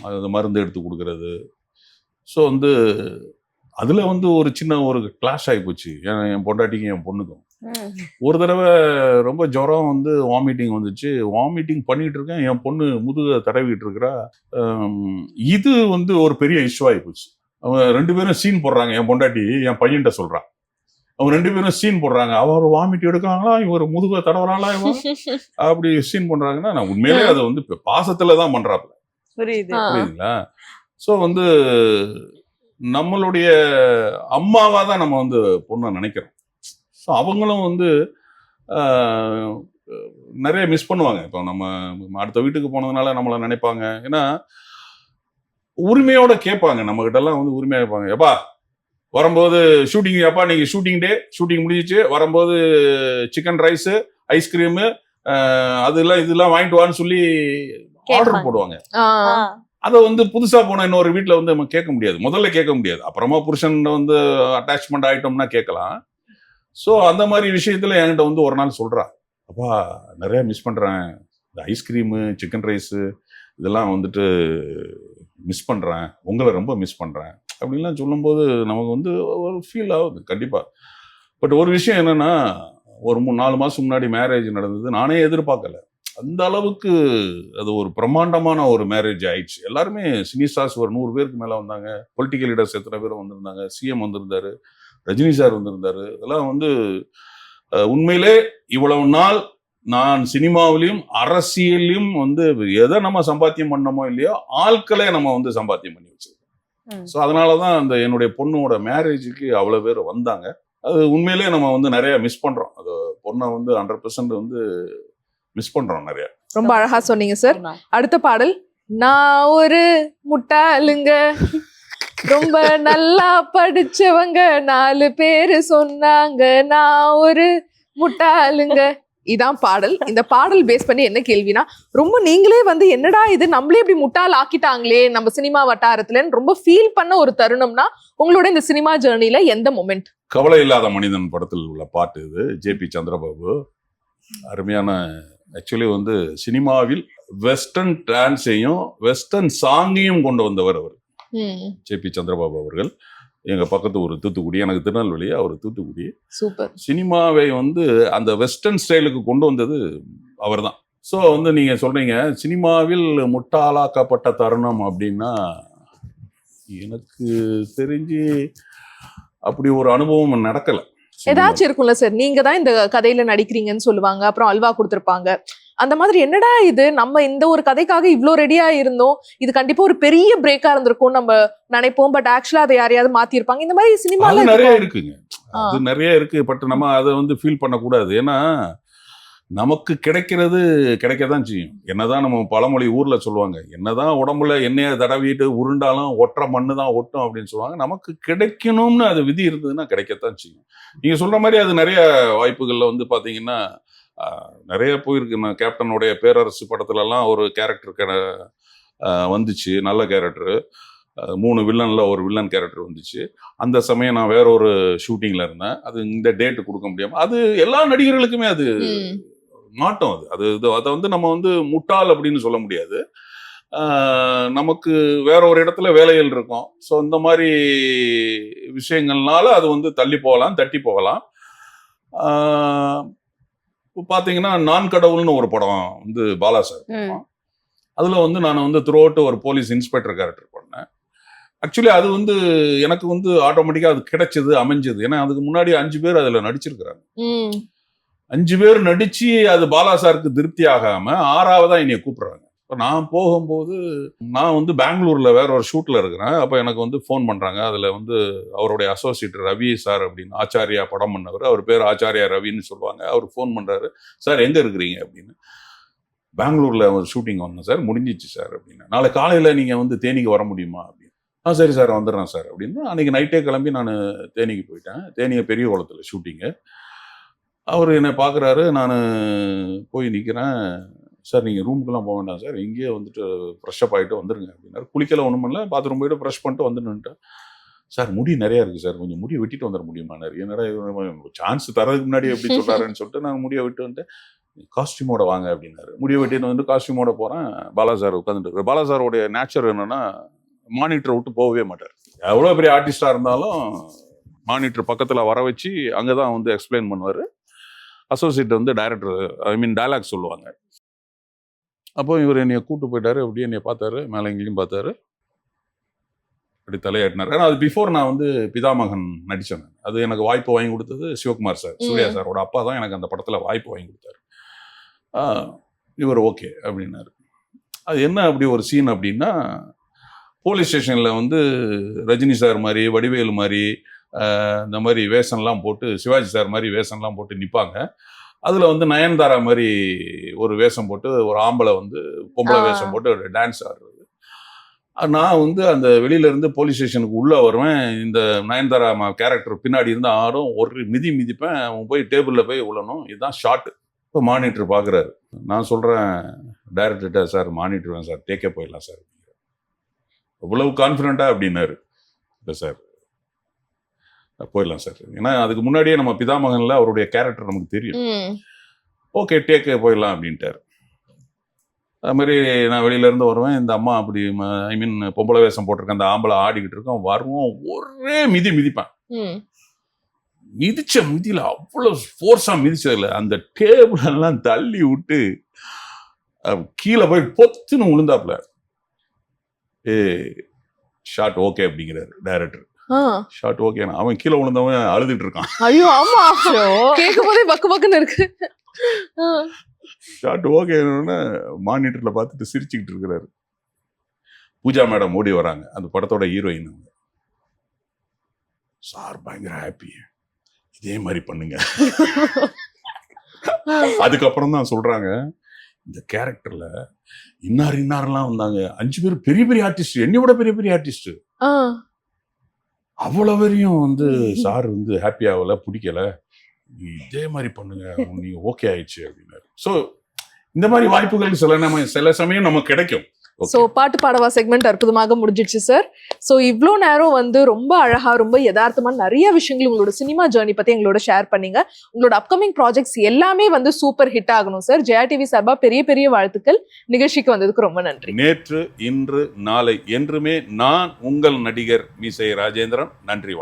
அது மருந்து எடுத்து கொடுக்கறது. ஸோ வந்து அதில் வந்து ஒரு சின்ன ஒரு கிளாஷ் ஆகிப்போச்சு என் பொண்டாட்டிக்கும் என் பொண்ணுக்கும். ஒரு தடவை ரொம்ப ஜுரம் வந்து வாமிட்டிங் வந்துச்சு. வாமிட்டிங் பண்ணிட்டு இருக்கேன், என் பொண்ணு முதுக தடவிட்டு இருக்கிறா. இது வந்து ஒரு பெரிய இஷ்யூ ஆகிப்போச்சு. அவங்க 2 பேரும் சீன் போடுறாங்க. என் பொண்டாட்டி என் பையன்கிட்ட சொல்றான், அவங்க 2 பேரும் சீன் போடுறாங்க. அவர் வாமிட் எடுக்காங்களா, இவர் முதுக தடவுறாங்களா, இவன் அப்படி சீன் பண்றாங்கன்னா, நான் உண்மையிலே அதை வந்து பாசத்துலதான் பண்றாப்புல. புரியுதுங்களா? ஸோ வந்து நம்மளுடைய அம்மாவா தான் நம்ம வந்து பொண்ணை நினைக்கிறோம். ஸோ அவங்களும் வந்து நிறைய மிஸ் பண்ணுவாங்க. இப்போ நம்ம அடுத்த வீட்டுக்கு போனதுனால நம்மளை நினைப்பாங்க. ஏன்னா உரிமையோட கேட்பாங்க, நம்ம கிட்ட எல்லாம் வந்து உரிமையா கேட்பாங்க. எப்பா வரும்போது ஷூட்டிங், அப்பா நீங்க ஷூட்டிங் டே, ஷூட்டிங் முடிஞ்சிச்சு, வரும்போது சிக்கன் ரைஸ், ஐஸ்கிரீமு, அதெல்லாம் இதெல்லாம் வாங்கிட்டு வான்னு சொல்லி ஆர்டர் போடுவாங்க. அதை வந்து புதுசா போன இன்னொரு வீட்டுல வந்து நம்ம கேட்க முடியாது, முதல்ல கேட்க முடியாது. அப்புறமா புருஷன் வந்து அட்டாச்மெண்ட் ஆயிட்டோம்னா கேட்கலாம். ஸோ அந்த மாதிரி விஷயத்துல என்கிட்ட வந்து ஒரு நாள் சொல்றா, அப்பா நிறைய மிஸ் பண்றேன், இந்த ஐஸ்கிரீமு சிக்கன் ரைஸு இதெல்லாம் வந்துட்டு மிஸ் பண்றேன், உங்களை ரொம்ப மிஸ் பண்றேன் அப்படின்லாம் சொல்லும்போது நமக்கு வந்து ஒரு ஃபீல் ஆகுது கண்டிப்பா. பட் ஒரு விஷயம் என்னன்னா, ஒரு 3-4 மாசம் முன்னாடி மேரேஜ் நடந்தது. நானே எதிர்பார்க்கல, அந்த அளவுக்கு அது ஒரு பிரம்மாண்டமான ஒரு மேரேஜ் ஆயிடுச்சு. எல்லாருமே சினி ஸ்டார்ஸ் ஒரு 100 பேருக்கு மேல வந்தாங்க, பொலிட்டிக்கல் லீடர்ஸ் எத்தனை பேரும் வந்திருந்தாங்க, சிஎம் வந்திருந்தாரு, ரஜினி சார் வந்திருந்தாரு. இதெல்லாம் வந்து உண்மையிலே இவ்வளவு நாள் நான் சினிமாவிலையும் அரசியலையும் வந்து எதை நம்ம சம்பாத்தியம் பண்ணமோ இல்லையோ, ஆட்களே நம்ம வந்து சம்பாத்தியம் பண்ணி வச்சிருக்கோம். ஸோ அதனாலதான் அந்த என்னுடைய பொண்ணோட மேரேஜுக்கு அவ்வளவு பேர் வந்தாங்க. அது உண்மையிலே நம்ம வந்து நிறைய மிஸ் பண்றோம். அது பொண்ணை வந்து 100% வந்து மிஸ் பண்றோம் நிறைய. ரொம்ப அழகா சொன்னீங்க சார். அடுத்த பாடல், நான் ஒரு முட்டாளுங்க, ரொம்ப நல்லா படிச்சவங்க 4 பேரு சொன்னாங்க, நான் ஒரு முட்டாளுங்க. இதான் பாடல். இந்த பாடல் பேஸ் பண்ணி என்ன கேள்வினா, ரொம்ப நீங்களே வந்து என்னடா இது நம்மளே இப்படி முட்டாள் ஆக்கிட்டாங்களே நம்ம சினிமா வட்டாரத்துலன்னு ரொம்ப ஃபீல் பண்ண ஒரு தருணம்னா உங்களோட இந்த சினிமா ஜேர்னில எந்த மொமெண்ட்? கவலை இல்லாத மனிதன் படத்தில் உள்ள பாட்டு இது. ஜேபி சந்திரபாபு அருமையான ஆக்சுவலி வந்து சினிமாவில் வெஸ்டர்ன் டான்ஸையும் வெஸ்டர்ன் சாங்கையும் கொண்டு வந்தவர் அவர். ஜே.பி. சந்திரபாபு அவர்கள். எங்க பக்கத்து ஒரு தூத்துக்குடி, எனக்கு திருநெல்வேலி, அவர் தூத்துக்குடி. சூப்பர். சினிமாவை வந்து அந்த வெஸ்டர்ன் ஸ்டைலுக்கு கொண்டு வந்தது அவர் தான். ஸோ வந்து நீங்க சொல்றீங்க சினிமாவில் முட்டாளாக்கப்பட்ட தருணம் அப்படின்னா, எனக்கு தெரிஞ்சு அப்படி ஒரு அனுபவம் நடக்கல. ஏதாச்சும் இருக்கும்ல சார், நீங்க தான் இந்த கதையில நடிக்கிறீங்கன்னு சொல்லுவாங்க, அப்புறம் அல்வா கொடுத்துருப்பாங்க, அந்த மாதிரி என்னடா இது நம்ம இந்த ஒரு கதைக்காக இவ்ளோ ரெடியா இருந்தோம், இது கண்டிப்பா ஒரு பெரிய பிரேக்கா இருந்திருக்கும் நம்ம நினைப்போம், பட் ஆக்சுவலா அதை யாரையாவது மாத்திருப்பாங்க, இந்த மாதிரி சினிமால நிறைய இருக்குங்க. அது நிறைய இருக்கு. பட் நம்ம அதை வந்து ஃபீல் பண்ணக்கூடாது. ஏன்னா நமக்கு கிடைக்கிறது கிடைக்கதான் செய்யும். என்னதான் நம்ம பழமொழி ஊர்ல சொல்லுவாங்க, என்னதான் உடம்புல எண்ணெயை தடவிட்டு உருண்டாலும் ஒற்றை மண்ணு தான் ஒட்டும் அப்படின்னு சொல்லுவாங்க. நமக்கு கிடைக்கணும்னு அது விதி இருந்ததுன்னா கிடைக்கத்தான் செய்யும். நீங்க சொல்ற மாதிரி அது நிறைய வாய்ப்புகள்ல வந்து பாத்தீங்கன்னா நிறைய போயிருக்கு. நான் கேப்டனுடைய பேரரசு படத்துலலாம் ஒரு கேரக்டர் வந்துச்சு, நல்ல கேரக்டர். 3 வில்லன்ல ஒரு வில்லன் கேரக்டர் வந்துச்சு. அந்த சமயம் நான் வேற ஒரு ஷூட்டிங்ல இருந்தேன். அது இந்த டேட்டு கொடுக்க முடியாம, அது எல்லா நடிகர்களுக்குமே அது மாட்டோம். அது அதை வந்து நம்ம வந்து முட்டாள் அப்படின்னு சொல்ல முடியாது. நமக்கு வேற ஒரு இடத்துல வேலைகள் இருக்கும். ஸோ இந்த மாதிரி விஷயங்கள்னால அது வந்து தள்ளி போகலாம், தட்டி போகலாம். பாத்தீங்கன்னா நான் கடவுள்னு ஒரு படம் வந்து பாலா சார், அதுல வந்து நான் வந்து த்ரூ அவுட் ஒரு போலீஸ் இன்ஸ்பெக்டர் கேரக்டர் பண்ணேன். ஆக்சுவலி அது வந்து எனக்கு வந்து ஆட்டோமேட்டிக்கா அது கிடைச்சது, அமைஞ்சது. ஏன்னா அதுக்கு முன்னாடி 5 பேர் அதுல நடிச்சிருக்கிறாங்க. 5 பேர் நடிச்சு அது பாலா சாருக்கு திருப்தி ஆகாம 6ஆவதா என்னைய கூப்பிடுறாங்க. நான் போகும்போது நான் வந்து பெங்களூர்ல வேற ஒரு ஷூட்ல இருக்கிறேன். அப்ப எனக்கு வந்து ஃபோன் பண்றாங்க. அதுல வந்து அவருடைய அசோசியேட் ரவி சார் அப்படின்னு, ஆச்சாரியா படம் பண்ணவர், அவர் பேர் ஆச்சாரியா ரவின்னு சொல்லுவாங்க. அவர் ஃபோன் பண்றாரு, சார் எங்க இருக்கிறீங்க அப்படின்னு. பெங்களூர்ல ஒரு ஷூட்டிங் வந்தோம் சார், முடிஞ்சிச்சு சார் அப்படின்னு. நாளை காலையில நீங்க வந்து தேனிக்கு வர முடியுமா அப்படின்னு. சரி சார் வந்துடுறேன் சார் அப்படின்னு. அன்னைக்கு நைட்டே கிளம்பி நான் தேனிக்கு போயிட்டேன். தேனியை பெரிய குளத்துல ஷூட்டிங்கு. அவர் என்னை பார்க்குறாரு, நான் போய் நிற்கிறேன். சார் நீங்கள் ரூமுக்கெல்லாம் போக வேண்டாம் சார், இங்கேயே வந்துட்டு ஃப்ரெஷ்அப் ஆகிட்டு வந்துடுங்க அப்படின்னாரு. குளிக்கல ஒன்றும் பண்ணல, பாத்ரூம் போய்ட்டு ப்ரெஷ் பண்ணிட்டு வந்துட்டுன்ட்டேன். சார் முடி நிறையா இருக்குது சார், கொஞ்சம் முடியை வெட்டிட்டு வந்துட முடியுமானாரு. என்னடா சான்ஸ் தரதுக்கு முன்னாடி எப்படி சொல்கிறாருன்னு சொல்லிட்டு நான் முடியை விட்டு வந்துட்டு, காஸ்டியூமோட வாங்க அப்படின்னாரு. முடியை வெட்டிட்டு வந்து காஸ்டியூமோட போகிறேன். பாலா சார் உட்காந்துட்டு. பாலா சாரோடைய நேச்சர் என்னன்னா, மானிட்டரை விட்டு போகவே மாட்டார். எவ்வளோ பெரிய ஆர்டிஸ்டாக இருந்தாலும் மானிட்டர் பக்கத்தில் வர வச்சு அங்கே தான் வந்து எக்ஸ்பிளைன் பண்ணுவார். அசோசியேட் வந்து டைரக்டர் டயலாக் சொல்லுவாங்க. அப்போ இவர் என்னைய கூப்பிட்டு போயிட்டாரு. அப்படியே என்னைய பார்த்தாரு, மேலே எங்கேயும் பார்த்தாரு, அப்படி தலையாட்டினார். ஆனால் அது பிஃபோர் நான் வந்து பிதாமகன் நடித்தேன். அது எனக்கு வாய்ப்பு வாங்கி கொடுத்தது சிவகுமார் சார், சூர்யா சாரோட அப்பா தான் எனக்கு அந்த படத்தில் வாய்ப்பு வாங்கி கொடுத்தாரு. இவர் ஓகே அப்படின்னாரு. அது என்ன அப்படி ஒரு சீன் அப்படின்னா, போலீஸ் ஸ்டேஷனில் வந்து ரஜினி சார் மாதிரி, வடிவேலு மாதிரி, இந்த மாதிரி வேஷம்லாம் போட்டு, சிவாஜி சார் மாதிரி வேஷம்லாம் போட்டு நிற்பாங்க. அதில் வந்து நயன்தாரா மாதிரி ஒரு வேஷம் போட்டு, ஒரு ஆம்பளை வந்து பொம்பளை வேஷம் போட்டு டான்ஸ் ஆடுறது. நான் வந்து அந்த வெளியிலேருந்து போலீஸ் ஸ்டேஷனுக்கு உள்ளே வருவேன். இந்த நயன்தாரா கேரக்டர் பின்னாடி இருந்து ஆடும், ஒரு மிதிப்பேன். அவன் போய் டேபிளில் போய் விழணும். இதுதான் ஷார்ட்டு. இப்போ மானிட்டர் பார்க்குறாரு. நான் சொல்கிறேன் டைரக்டர்கிட்ட, சார் மானிட்டர் வேணும் சார், டேக்கே போயிடலாம் சார். இவ்வளவு கான்ஃபிடென்ட்டா அப்படின்னாரு. இல்லை சார் போயிடலாம் சார். ஏன்னா அதுக்கு முன்னாடியே நம்ம பிதாமகன்ல அவருடைய கேரக்டர் நமக்கு தெரியும். ஓகே டேக்கே போயிடலாம் அப்படின்ட்டார். அது மாதிரி நான் வெளியிலேருந்து வருவேன். இந்த அம்மா அப்படி பொம்பளை வேஷம் போட்டிருக்கேன், அந்த ஆம்பளை ஆடிக்கிட்டு இருக்கோம். வருவோம், ஒரே மிதிப்பேன். மிதிச்ச மிதியில் அவ்வளோ ஃபோர்ஸாக மிதிச்சதில்ல, அந்த டேபிள் எல்லாம் தள்ளி விட்டு கீழே போய் பொத்துன்னு விழுந்தாப்புல. ஷார்ட் ஓகே அப்படிங்கிறாரு டைரக்டர். Short okay. அவன் கீழே விழுந்தவன் அழுதுட்டு இருக்கான். ஐயோ ஆமா, கேட்கும்போதே பக்கு பக்குன்னு இருக்கு. ஷார்ட் ஓகே மானிட்டர்ல பார்த்துட்டு சிரிச்சுக்கிட்டு இருக்கிறாரு. பூஜா மேடம் ஓடி வராங்க, அந்த படத்தோட ஹீரோயின். சார் பயங்கர ஹாப்பி, இதே மாதிரி பண்ணுங்க. அதுக்கப்புறம் தான் சொல்றாங்க, இந்த கேரக்டர்ல இன்னாரெல்லாம் வந்தாங்க, 5 பேர் பெரிய பெரிய ஆர்டிஸ்ட், என்னையோட பெரிய பெரிய ஆர்டிஸ்ட். அவ்வளவு வரையும் வந்து சார் வந்து ஹாப்பி ஆகல, பிடிக்கல, இதே மாதிரி பண்ணுங்க, நீங்க ஓகே ஆயிடுச்சு அப்படின்னாரு. ஸோ இந்த மாதிரி வாய்ப்புகள் சில சமயம் நமக்கு கிடைக்கும். ஸோ பாட்டு பாடவா செக்மெண்ட் அற்புதமாக முடிஞ்சிடுச்சு சார். ஸோ இவ்வளோ நேரம் வந்து ரொம்ப அழகா ரொம்ப யதார்த்தமா நிறைய விஷயங்கள் உங்களோட சினிமா ஜேர்னி பத்தி எங்களோட ஷேர் பண்ணீங்க. உங்களோட அப்கமிங் ப்ராஜெக்ட்ஸ் எல்லாமே வந்து சூப்பர் ஹிட் ஆகணும் சார். ஜெயா டிவி சார்பா பெரிய பெரிய வாழ்த்துக்கள். நிகழ்ச்சிக்கு வந்ததுக்கு ரொம்ப நன்றி. நேற்று, இன்று, நாளை என்றுமே நான் உங்கள் நடிகர் மீசை ராஜேந்திரன். நன்றி.